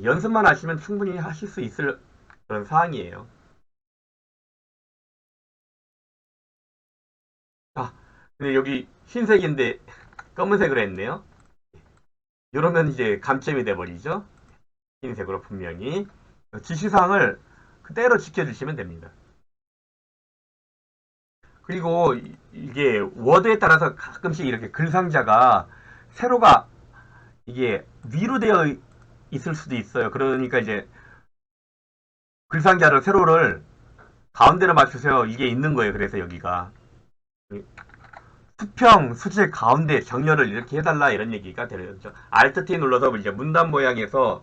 연습만 하시면 충분히 하실 수 있을 그런 사항이에요. 아, 근데 여기 흰색인데 검은색으로 했네요. 이러면 이제 감점이 돼버리죠. 흰색으로 분명히 지시사항을 그대로 지켜주시면 됩니다. 그리고 이게 워드에 따라서 가끔씩 이렇게 글상자가 세로가 이게 위로 되어 있을 수도 있어요. 그러니까 이제 글상자를 세로를 가운데로 맞추세요. 이게 있는 거예요. 그래서 여기가 수평, 수직, 가운데 정렬을 이렇게 해달라 이런 얘기가 되죠. Alt T 눌러서 이제 문단 모양에서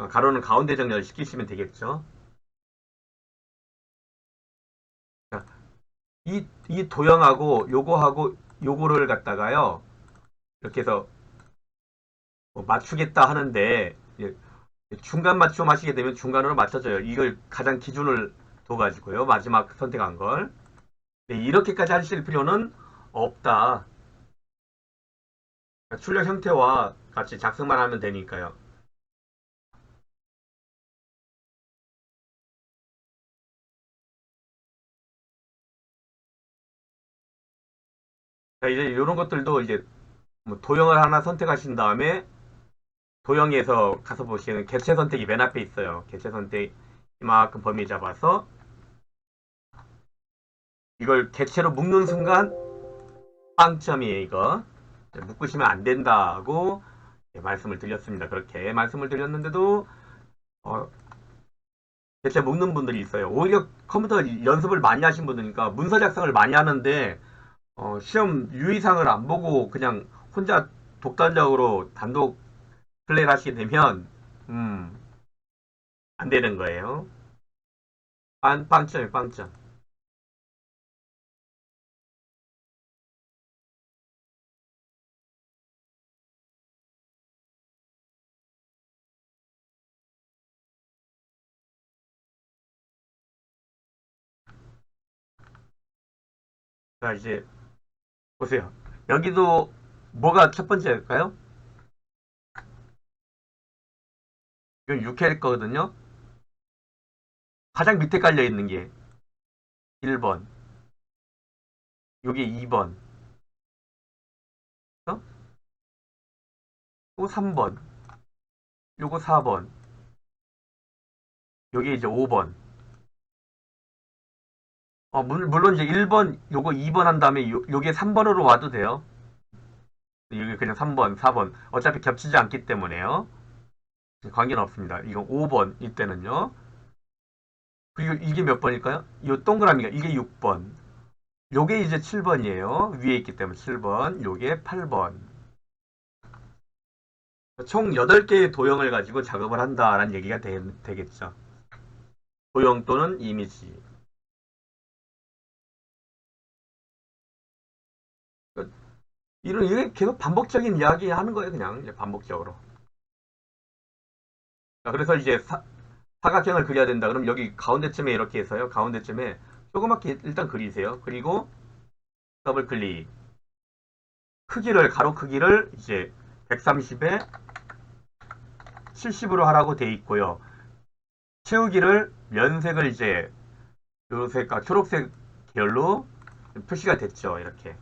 가로는 가운데 정렬을 시키시면 되겠죠. 이 도형하고 요거하고 요거를 갖다가요. 이렇게 해서 맞추겠다 하는데 중간 맞춤 하시게 되면 중간으로 맞춰져요. 이걸 가장 기준을 둬가지고요. 마지막 선택한 걸. 이렇게까지 하실 필요는 없다. 출력 형태와 같이 작성만 하면 되니까요. 자, 이제 이런 것들도 이제 뭐 도형을 하나 선택하신 다음에 도형에서 가서 보시면 개체 선택이 맨 앞에 있어요. 개체 선택 이만큼 범위 잡아서 이걸 개체로 묶는 순간 빵점이에요. 이거 묶으시면 안 된다고 말씀을 드렸습니다. 그렇게 말씀을 드렸는데도 개체 묶는 분들이 있어요. 오히려 컴퓨터 연습을 많이 하신 분들이니까 문서 작성을 많이 하는데 시험 유의사항을 안 보고 그냥 혼자 독단적으로 단독 플레이를 하시게 되면 안 되는 거예요. 빵점이에요, 빵점. 자, 이제 보세요. 여기도 뭐가 첫 번째일까요? 이건 6회 거거든요. 가장 밑에 깔려 있는 게 1번, 요게 2번, 또 3번, 요거 4번, 요게 이제 5번. 물론 이제 1번, 요거 2번 한 다음에 요게 3번으로 와도 돼요. 여기 그냥 3번, 4번. 어차피 겹치지 않기 때문에요. 관계는 없습니다. 이거 5번, 이때는요. 그리고 이게 몇 번일까요? 이 동그라미가, 이게 6번. 요게 이제 7번이에요. 위에 있기 때문에 7번. 요게 8번. 총 8개의 도형을 가지고 작업을 한다라는 얘기가 되겠죠. 도형 또는 이미지. 이게 계속 반복적인 이야기 하는 거예요, 그냥. 이제 반복적으로. 자, 그래서 이제 사각형을 그려야 된다. 그럼 여기 가운데쯤에 이렇게 해서요. 가운데쯤에 조그맣게 일단 그리세요. 그리고 더블 클릭. 가로 크기를 이제 130에 70으로 하라고 돼 있고요. 채우기를 면색을 이제 요색과 초록색 계열로 표시가 됐죠. 이렇게.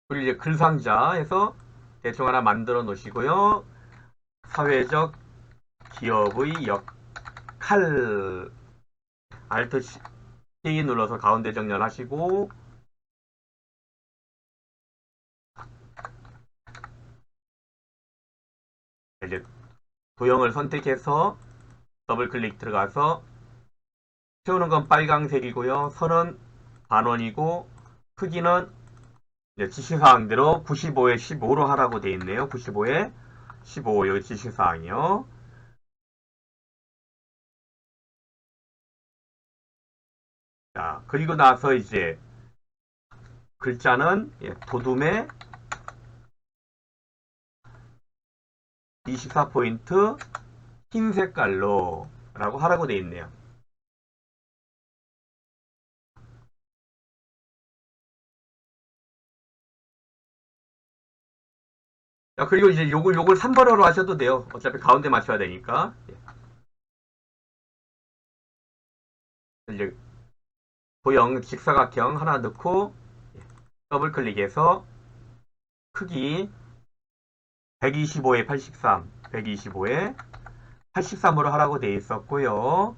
그리고 이제 글상자에서 대충 하나 만들어 놓으시고요. 사회적 기업의 역할 Alt C 눌러서 가운데 정렬하시고 이제 도형을 선택해서 더블 클릭 들어가서 채우는 건 빨강색이고요. 선은 반원이고 크기는 이제 지시사항대로 95에 15로 하라고 되어 있네요. 95에 15 여기 지시사항이요. 자, 그리고 나서 이제 글자는 도둠에 24포인트 흰 색깔로 라고 하라고 되어 있네요. 자, 그리고 이제 요걸 3번으로 하셔도 돼요. 어차피 가운데 맞춰야 되니까. 이제 도형 직사각형 하나 넣고 더블 클릭해서 크기 125에 83, 125에 83으로 하라고 되어 있었고요.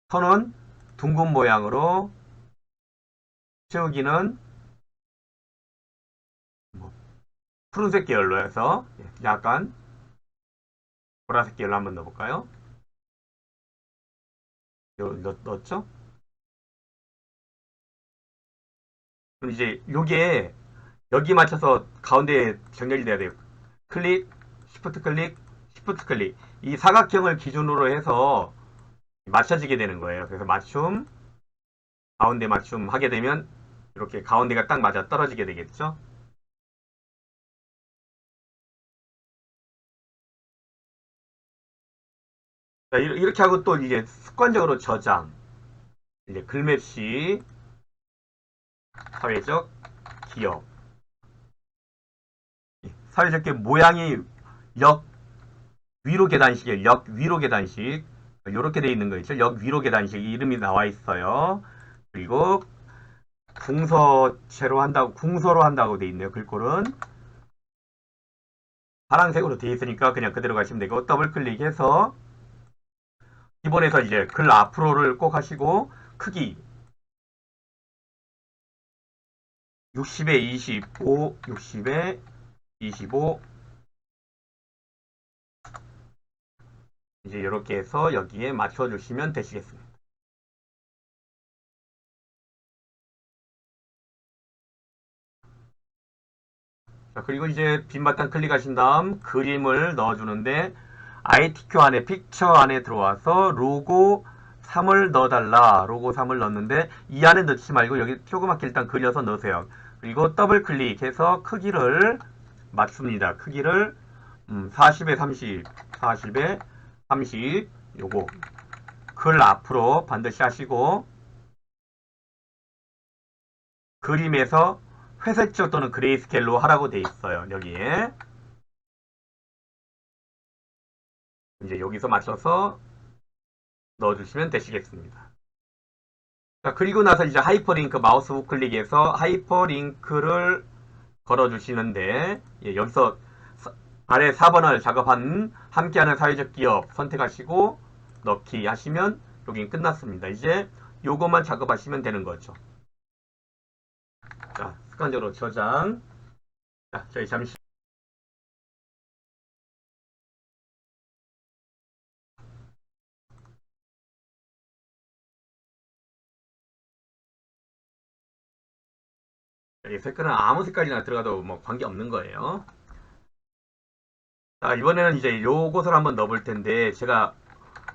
선은 둥근 모양으로 채우기는 푸른색 계열로 해서 약간 보라색 계열로 한번 넣어볼까요? 넣었죠? 그럼 이제 요게 여기 맞춰서 가운데 정렬이 돼야 돼요. 클릭, 시프트 클릭, 시프트 클릭. 이 사각형을 기준으로 해서 맞춰지게 되는 거예요. 그래서 맞춤, 가운데 맞춤 하게 되면 이렇게 가운데가 딱 맞아 떨어지게 되겠죠? 자, 이렇게 하고 또 이제 습관적으로 저장. 이제 글맵시, 사회적 기업. 사회적 기업 모양이 역 위로 계단식이에요. 역 위로 계단식. 이렇게 돼 있는 거 있죠? 역 위로 계단식 이름이 나와 있어요. 그리고 궁서체로 한다고 궁서로 한다고 돼 있네요. 글꼴은 파란색으로 돼 있으니까 그냥 그대로 가시면 되고 더블 클릭해서 기본에서 이제 글 앞으로를 꼭 하시고 크기 60에 25, 60에 25 이제 이렇게 해서 여기에 맞춰주시면 되시겠습니다. 자, 그리고 이제 빈 바탕 클릭하신 다음 그림을 넣어주는데 ITQ 안에 픽처 안에 들어와서 로고 3을 넣어달라. 로고 3을 넣는데 이 안에 넣지 말고 여기 조그맣게 일단 그려서 넣으세요. 그리고 더블 클릭해서 크기를 맞춥니다. 크기를 40에 30, 40에 30 요거 글 앞으로 반드시 하시고 그림에서 회색조 또는 그레이스케일로 하라고 돼 있어요. 여기에 이제 여기서 맞춰서 넣어주시면 되시겠습니다. 자, 그리고 나서 이제 하이퍼링크 마우스 우클릭해서 하이퍼링크를 걸어주시는데 여기서 아래 4번을 작업한 함께하는 사회적 기업 선택하시고 넣기 하시면 여기 끝났습니다. 이제 요것만 작업하시면 되는 거죠. 자, 습관적으로 저장. 자, 저희 잠시 색깔은 아무 색깔이나 들어가도 뭐 관계 없는 거예요. 자, 이번에는 이제 요것을 한번 넣어볼 텐데 제가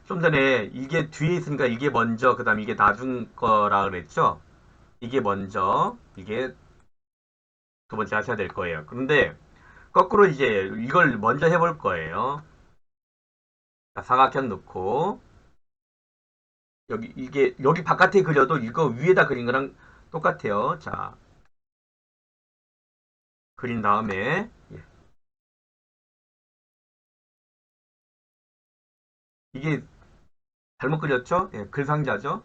좀 전에 이게 뒤에 있으니까 이게 먼저 그 다음 이게 나중 거라 그랬죠? 이게 먼저 이게 두 번째 하셔야 될 거예요. 그런데 거꾸로 이제 이걸 먼저 해볼 거예요. 자, 사각형 넣고 여기 이게 여기 바깥에 그려도 이거 위에다 그린 거랑 똑같아요. 자, 그린 다음에 이게 잘못 그렸죠? 글상자죠?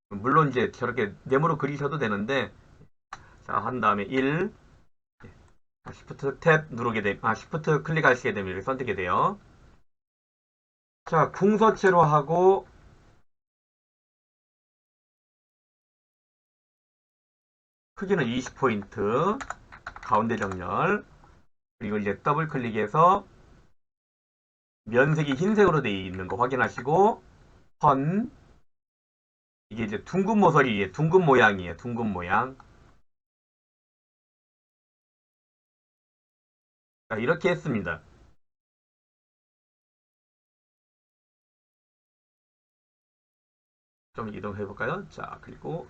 물론 이제 저렇게 네모로 그리셔도 되는데 자, 한 다음에 1 시프트 탭 누르게 되면 시프트 클릭하시게 되면 이렇게 선택이 돼요. 자, 궁서체로 하고 크기는 20포인트 가운데 정렬 그리고 이제 더블 클릭해서 면색이 흰색으로 되어 있는 거 확인하시고 선 이게 이제 둥근 모서리 둥근 모양이에요. 둥근 모양. 자, 이렇게 했습니다. 좀 이동해 볼까요? 자, 그리고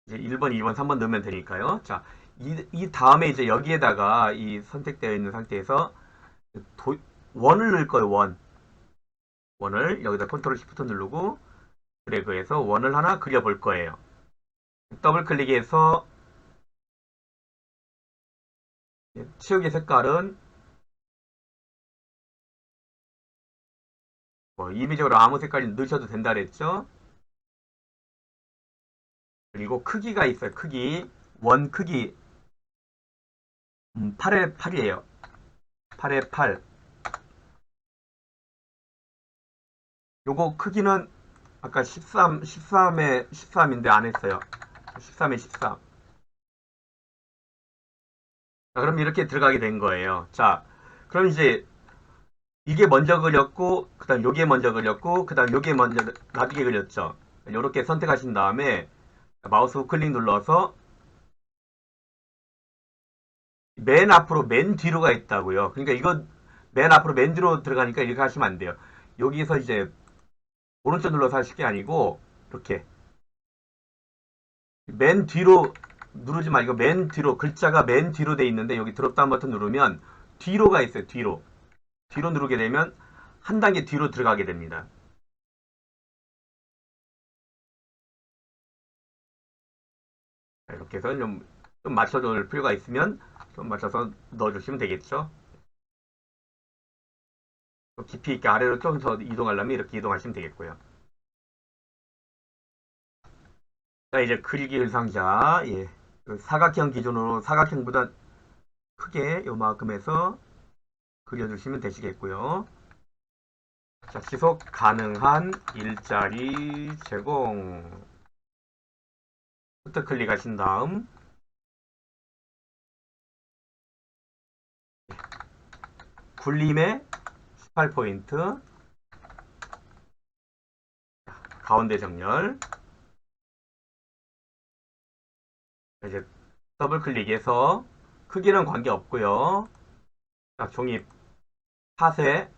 이제 1번, 2번, 3번 넣으면 되니까요. 자, 이 다음에 이제 여기에다가 이 선택되어 있는 상태에서 도, 원을 넣을 거예요. 원을 여기다 컨트롤 시프트 누르고 드래그해서 원을 하나 그려볼 거예요. 더블 클릭해서 치우기 색깔은 뭐 임의적으로 아무 색깔 넣으셔도 된다 그랬죠. 그리고 크기가 있어요. 크기 원 크기 8의 8이에요. 8의 8. 요거 크기는 아까 13에 13인데 안 했어요. 13에 13. 자, 그럼 이렇게 들어가게 된 거예요. 자, 그럼 이제 이게 먼저 그렸고, 그 다음 요게 먼저 그렸고, 그 다음 요게 먼저 나중에 그렸죠. 이렇게 선택하신 다음에 마우스 우클릭 눌러서 맨 앞으로 맨 뒤로가 있다고요. 그러니까 이거 맨 앞으로 맨 뒤로 들어가니까 이렇게 하시면 안 돼요. 여기서 이제 오른쪽 눌러서 하실 게 아니고 이렇게 맨 뒤로 누르지 말고 맨 뒤로 글자가 맨 뒤로 돼 있는데 여기 드롭다운 버튼 누르면 뒤로가 있어요. 뒤로 누르게 되면 한 단계 뒤로 들어가게 됩니다. 이렇게 해서 좀 맞춰줄 필요가 있으면 좀 맞춰서 넣어주시면 되겠죠. 깊이 있게 아래로 좀 더 이동하려면 이렇게 이동하시면 되겠고요. 자, 이제 그리기 일상자, 예. 그 사각형 기준으로 사각형보다 크게 요만큼에서 그려주시면 되시겠고요. 자, 지속 가능한 일자리 제공. 부터 클릭하신 다음 굴림의 18포인트 가운데 정렬. 이제 더블 클릭해서 크기는 관계없고요. 자, 종이 파쇄,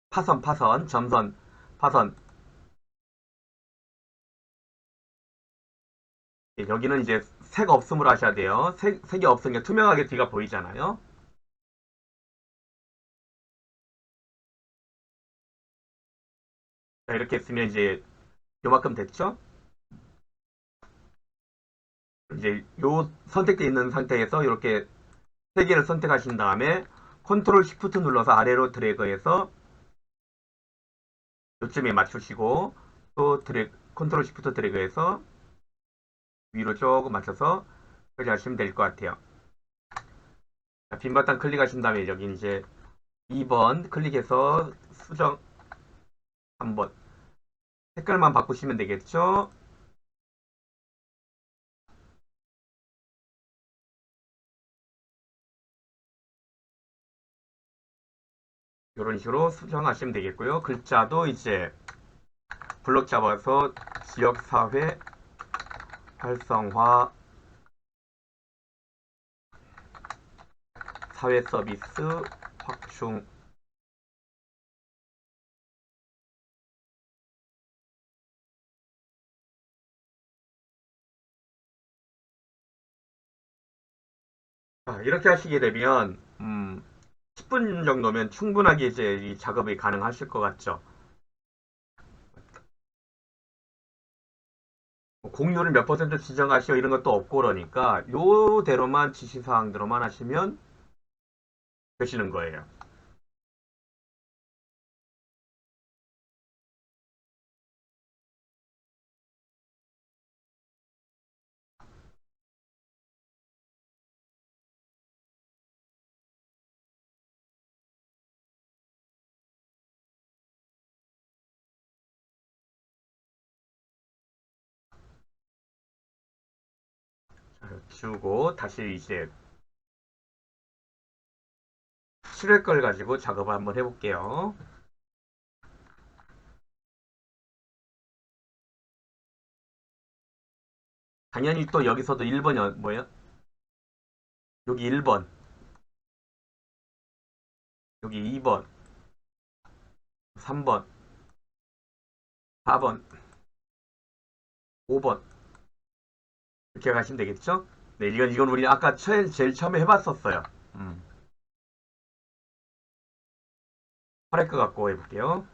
파선, 점선, 파선. 예, 여기는 이제 색 없음으로 하셔야 돼요. 색이 없으니까 투명하게 뒤가 보이잖아요. 자, 이렇게 했으면 이제 요만큼 됐죠? 이제 요 선택되어 있는 상태에서 이렇게 세 개를 선택하신 다음에 컨트롤 시프트 눌러서 아래로 드래그해서 요쯤에 맞추시고 또 컨트롤 시프트 드래그해서 위로 조금 맞춰서 처리하시면 될 것 같아요. 자, 빈 바탕 클릭하신 다음에 여기 이제 2번 클릭해서 수정 한번 색깔만 바꾸시면 되겠죠? 이런 식으로 수정하시면 되겠고요. 글자도 이제 블록 잡아서 지역사회 활성화 사회 서비스 확충. 이렇게 하시게 되면 10분 정도면 충분하게 이제 이 작업이 가능하실 것 같죠. 뭐 공률을 몇 퍼센트 지정하시오 이런 것도 없고 그러니까 요대로만 지시사항대로만 하시면 되시는 거예요. 지우고 다시 이제 7회 걸 가지고 작업을 한번 해볼게요. 당연히 또 여기서도 1번이 뭐예요? 여기 1번, 여기 2번, 3번, 4번. 5번. 이렇게 가시면 되겠죠? 네, 이건 우리 아까 제일 처음에 해봤었어요. 활액 것 갖고 해볼게요.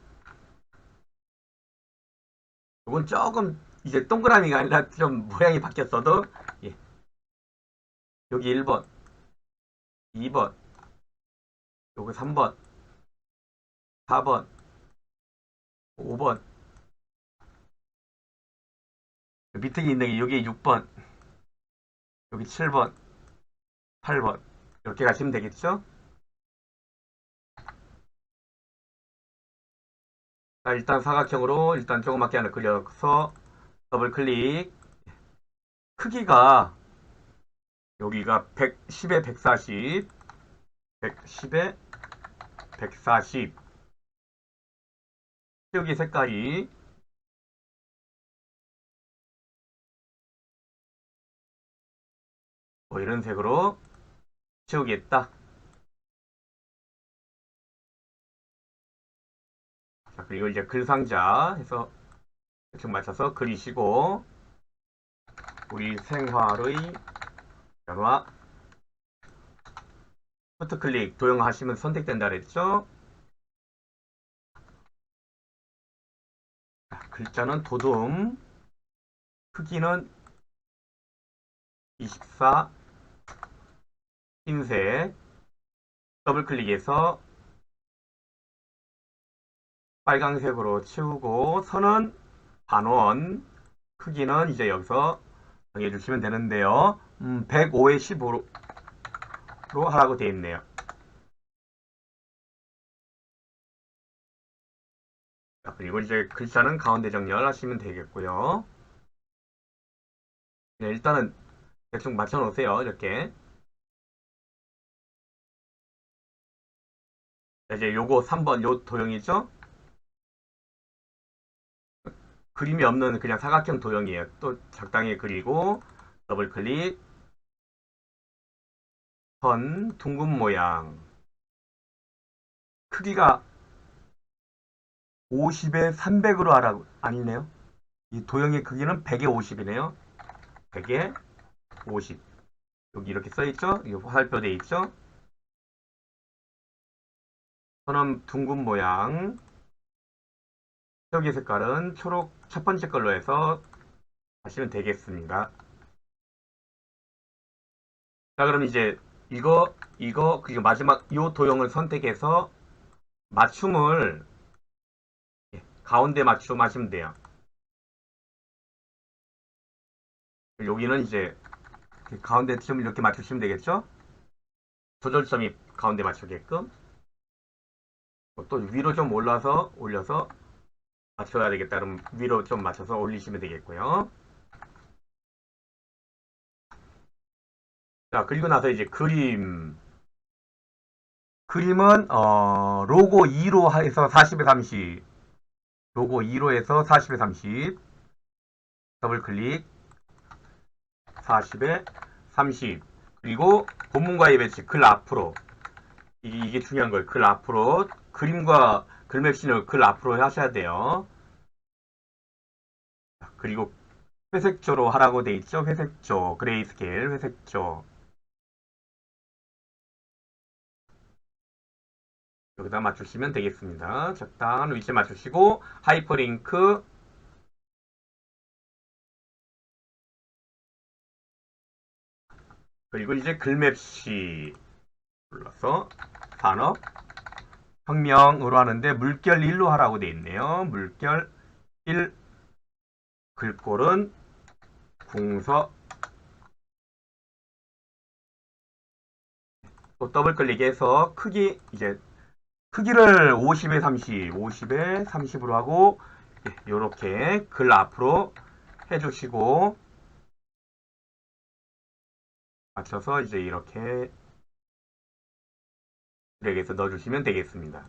이건 조금 이제 동그라미가 아니라 좀 모양이 바뀌었어도, 예. 여기 1번, 2번, 여기 3번, 4번, 5번, 밑에 있는 게 여기 6번, 여기 7번, 8번. 이렇게 가시면 되겠죠? 자, 일단 사각형으로 일단 조그맣게 하나 그려서 더블 클릭. 크기가 여기가 110에 140, 110에 140. 여기 색깔이 뭐 이런 색으로 채우겠다. 자, 그리고 이제 글상자 해서 대충 맞춰서 그리시고, 우리 생활의 변화 포트 클릭 도형하시면 선택된다 그랬죠? 자, 글자는 도둠, 크기는 24, 흰색, 더블 클릭해서 빨강색으로 채우고, 선은 반원, 크기는 이제 여기서 정해주시면 되는데요. 105에 15로 하라고 되어 있네요. 자, 그리고 이제 글자는 가운데 정렬하시면 되겠고요. 네, 일단은 대충 맞춰 놓으세요. 이렇게. 자, 이제 요거 3번 요 도형이죠? 그림이 없는 그냥 사각형 도형이에요. 또 적당히 그리고 더블 클릭, 선 둥근 모양, 크기가 50에 300으로 하라고. 아니네요. 이 도형의 크기는 100에 50이네요. 100에 50. 여기 이렇게 써있죠? 이거 화살표 돼 있죠? 선은 둥근 모양, 여기 색깔은 초록 첫 번째 걸로 해서 하시면 되겠습니다. 자, 그럼 이제 그리고 마지막 이 도형을 선택해서 맞춤을, 가운데 맞춤 하시면 돼요. 여기는 이제 가운데 점 이렇게 맞추시면 되겠죠? 조절점이 가운데 맞추게끔. 또 위로 좀 올려서 맞춰야 되겠다. 그럼 위로 좀 맞춰서 올리시면 되겠고요. 자, 그리고 나서 이제 그림은 로고 2로 해서 40에 30, 로고 2로 해서 40에 30, 더블 클릭, 40에 30. 그리고 본문과의 배치 글 앞으로, 이게 중요한 거예요. 글 앞으로, 그림과 글맵신을 글 앞으로 하셔야 돼요. 그리고 회색조로 하라고 돼 있죠. 회색조, 그레이스케일, 회색조. 여기다 맞추시면 되겠습니다. 적당한 위치에 맞추시고 하이퍼링크, 그리고 이제 글맵시 눌러서 산업 혁명으로 하는데 물결 1로 하라고 돼 있네요. 물결 1, 글꼴은 궁서. 또 더블 클릭해서 크기를 50에 30, 50에 30으로 하고, 이렇게 글 앞으로 해주시고 맞춰서 이제 이렇게 드래그해서 넣어주시면 되겠습니다.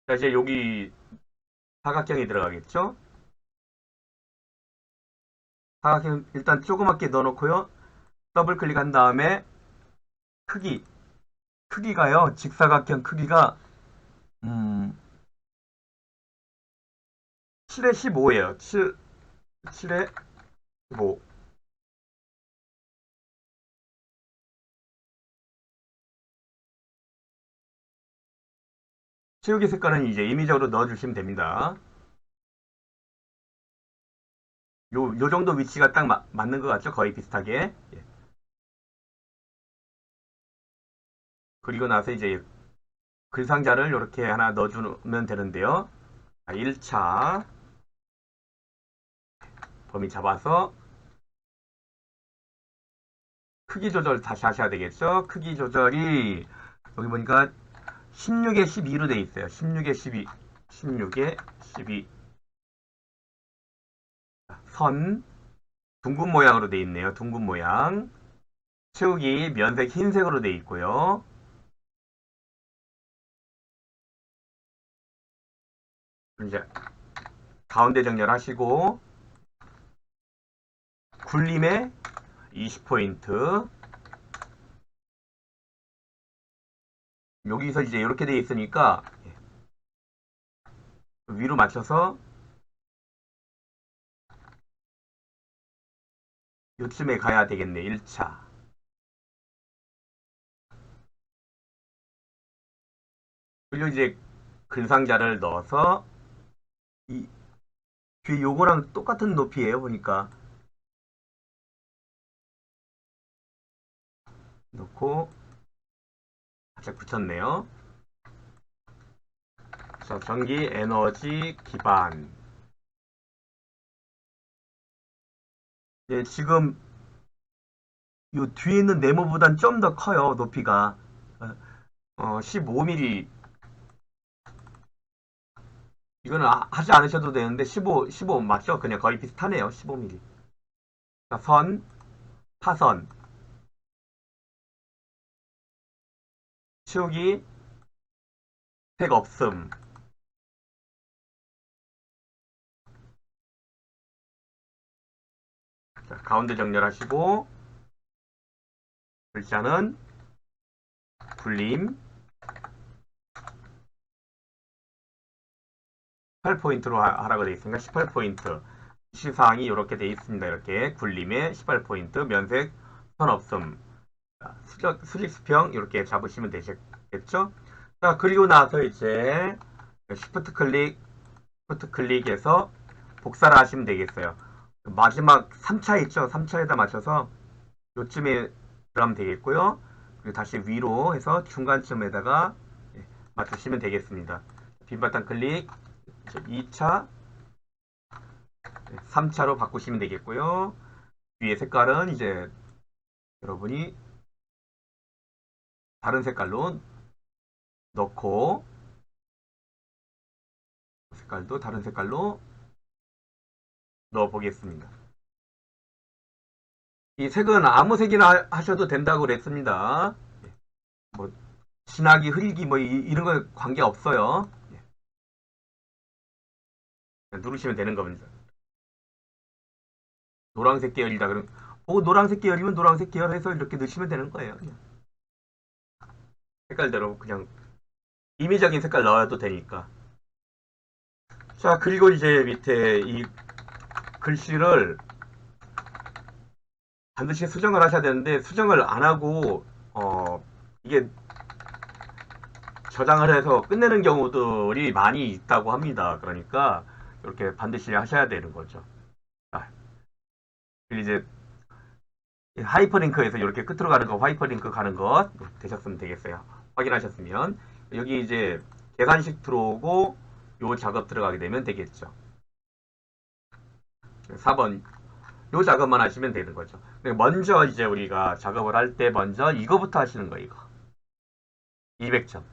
자, 이제 여기 사각형이 들어가겠죠? 사각형 일단 조그맣게 넣어놓고요. 더블 클릭한 다음에 크기, 크기가요. 직사각형 크기가 음, 7에 15예요. 7에 15. 채우기 색깔은 이제 임의적으로 넣어주시면 됩니다. 요 정도 위치가 딱 맞는 것 같죠? 거의 비슷하게. 예. 그리고 나서 이제 글상자를 이렇게 하나 넣어주면 되는데요. 1차 범위 잡아서 크기 조절 다시 하셔야 되겠죠? 크기 조절이 여기 보니까 16에 12로 돼 있어요. 16에 12. 16에 12. 선 둥근 모양으로 돼 있네요. 둥근 모양. 채우기 면색 흰색으로 돼 있고요. 이제 가운데 정렬하시고 굴림에 20포인트. 여기서 이제 이렇게 돼 있으니까 위로 맞춰서 요쯤에 가야 되겠네. 1차. 그리고 이제 글상자를 넣어서 이 뒤에 요거랑 똑같은 높이에요. 보니까 넣고 살짝 붙였네요. 자, 전기 에너지 기반. 예, 지금 요 뒤에 있는 네모보단 좀 더 커요. 높이가 15mm. 이거는 하지 않으셔도 되는데 15 맞죠? 그냥 거의 비슷하네요. 15mm. 자, 선, 파선, 치우기, 색 없음. 자, 가운데 정렬하시고 글자는 굴림 18포인트로 하라고 되어 있으니까 18포인트. 시사항이 이렇게 되어 있습니다. 이렇게 굴림에 18포인트, 면색, 선 없음. 수직 수평 이렇게 잡으시면 되겠죠? 자, 그리고 나서 이제 Shift 클릭, Shift 클릭해서 복사를 하시면 되겠어요. 마지막 3차 있죠? 3차에다 맞춰서 요쯤에 들어가면 되겠고요. 그리고 다시 위로 해서 중간쯤에다가 맞추시면 되겠습니다. 빈 바탕 클릭, 2차, 3차로 바꾸시면 되겠고요. 위에 색깔은 이제 여러분이 다른 색깔로 넣고 색깔도 다른 색깔로 넣어 보겠습니다. 이 색은 아무 색이나 하셔도 된다고 그랬습니다. 뭐 진하기, 흐리기 뭐 이런 거 관계 없어요. 누르시면 되는 겁니다. 노란색 계열이다 그러면 노란색 계열이면 노란색 계열 해서 이렇게 넣으시면 되는 거예요. 그냥. 색깔대로 그냥 임의적인 색깔 넣어도 되니까. 자, 그리고 이제 밑에 이 글씨를 반드시 수정을 하셔야 되는데 수정을 안 하고 이게 저장을 해서 끝내는 경우들이 많이 있다고 합니다. 그러니까 이렇게 반드시 하셔야 되는 거죠. 아, 그리고 이제 하이퍼링크에서 이렇게 끝으로 가는 거, 하이퍼링크 가는 것 되셨으면 되겠어요. 확인하셨으면 여기 이제 계산식 들어오고 요 작업 들어가게 되면 되겠죠. 4번 요 작업만 하시면 되는 거죠. 먼저 이제 우리가 작업을 할 때 먼저 이거부터 하시는 거예요. 이거 200점.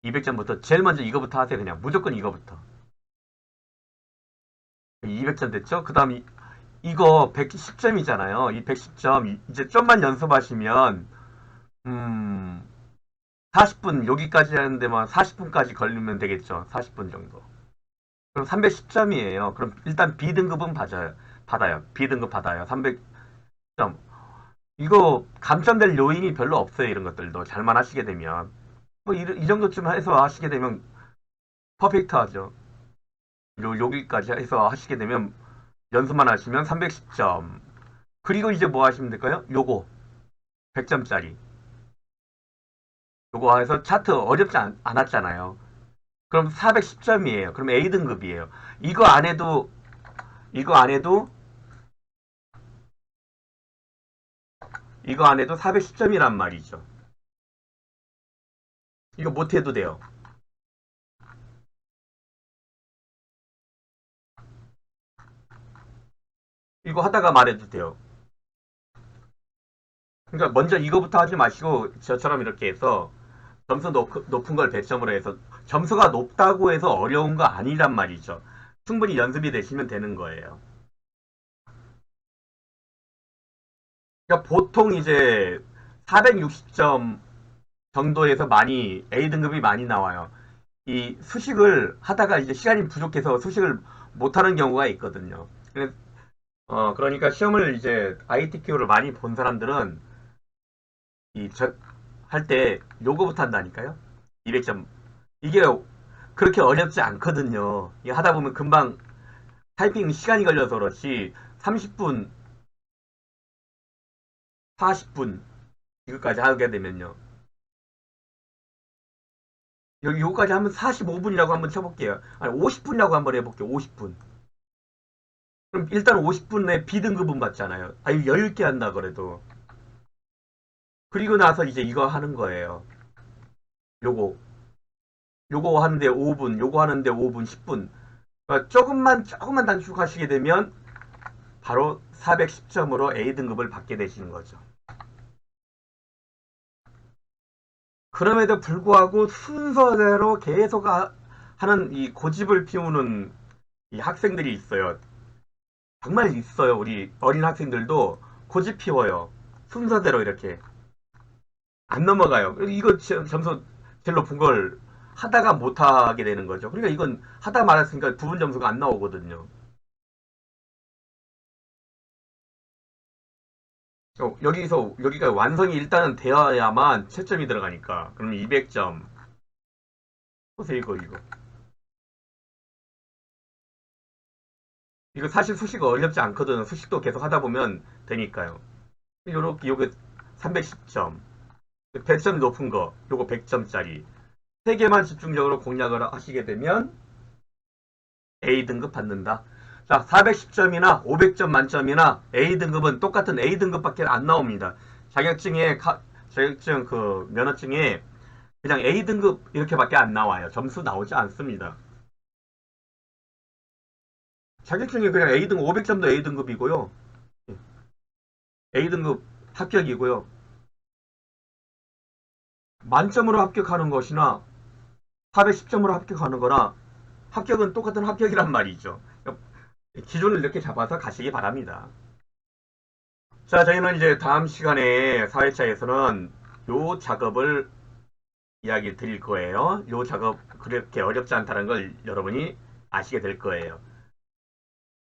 200점부터 제일 먼저 이거부터 하세요. 그냥 무조건 이거부터. 200점 됐죠? 그 다음 이거 110점이잖아요. 이 110점 이제 좀만 연습하시면 40분 여기까지 하는 데만 40분까지 걸리면 되겠죠. 40분 정도. 그럼 310점이에요. 그럼 일단 B등급은 받아요. B등급 받아요. 300점. 이거 감점될 요인이 별로 없어요. 이런 것들도 잘만 하시게 되면 뭐 이 정도쯤 해서 하시게 되면 퍼펙트하죠. 여기까지 해서 하시게 되면 연습만 하시면 310점. 그리고 이제 뭐 하시면 될까요? 요거 100점짜리. 요거 해서 차트 어렵지 않았잖아요. 그럼 410점이에요. 그럼 A등급이에요. 이거 안 해도 이거 안 해도 이거 안 해도 410점이란 말이죠. 이거 못 해도 돼요. 이거 하다가 말해도 돼요. 그러니까 먼저 이거부터 하지 마시고 저처럼 이렇게 해서 점수 높은 걸 배점으로 해서 점수가 높다고 해서 어려운 거 아니란 말이죠. 충분히 연습이 되시면 되는 거예요. 그러니까 보통 이제 460점 정도에서 많이 A등급이 많이 나와요. 이 수식을 하다가 이제 시간이 부족해서 수식을 못하는 경우가 있거든요. 그러니까 시험을 이제 ITQ를 많이 본 사람들은 할 때 요거부터 한다니까요. 200점. 이게 그렇게 어렵지 않거든요. 이게 하다 보면 금방 타이핑 시간이 걸려서 그렇지 30분, 40분 이거까지 하게 되면요. 여기 요거까지 하면 45분이라고 한번 쳐볼게요. 아니 50분이라고 한번 해볼게요. 50분. 그럼 일단 50분에 B등급은 받잖아요. 아유 여유있게 한다 그래도. 그리고 나서 이제 이거 하는 거예요. 요거. 요거 하는데 5분, 요거 하는데 5분, 10분. 그러니까 조금만 단축하시게 되면 바로 410점으로 A등급을 받게 되시는 거죠. 그럼에도 불구하고 순서대로 계속 하는 이 고집을 피우는 이 학생들이 있어요. 정말 있어요. 우리 어린 학생들도 고집 피워요. 순서대로 이렇게 안 넘어가요. 이거 점수 제일 높은 걸 하다가 못하게 되는 거죠. 그러니까 이건 하다 말았으니까 부분 점수가 안 나오거든요. 여기가 완성이 일단은 되어야만 채점이 들어가니까. 그러면 200점. 보세요, 이거. 이거 사실 수식이 어렵지 않거든요. 수식도 계속 하다 보면 되니까요. 요게 310점. 배점 높은 거, 요거 100점짜리. 세 개만 집중적으로 공략을 하시게 되면 A등급 받는다. 자, 410점이나 500점 만점이나 A등급은 똑같은 A등급밖에 안 나옵니다. 자격증 그 면허증에 그냥 A등급 이렇게밖에 안 나와요. 점수 나오지 않습니다. 자격증이 그냥 A등급 500점도 A등급이고요. A등급 합격이고요. 만점으로 합격하는 것이나 410점으로 합격하는 거나 합격은 똑같은 합격이란 말이죠. 기준을 이렇게 잡아서 가시기 바랍니다. 자, 저희는 이제 다음 시간에 4회차에서는 요 작업을 이야기 드릴 거예요. 요 작업 그렇게 어렵지 않다는 걸 여러분이 아시게 될 거예요.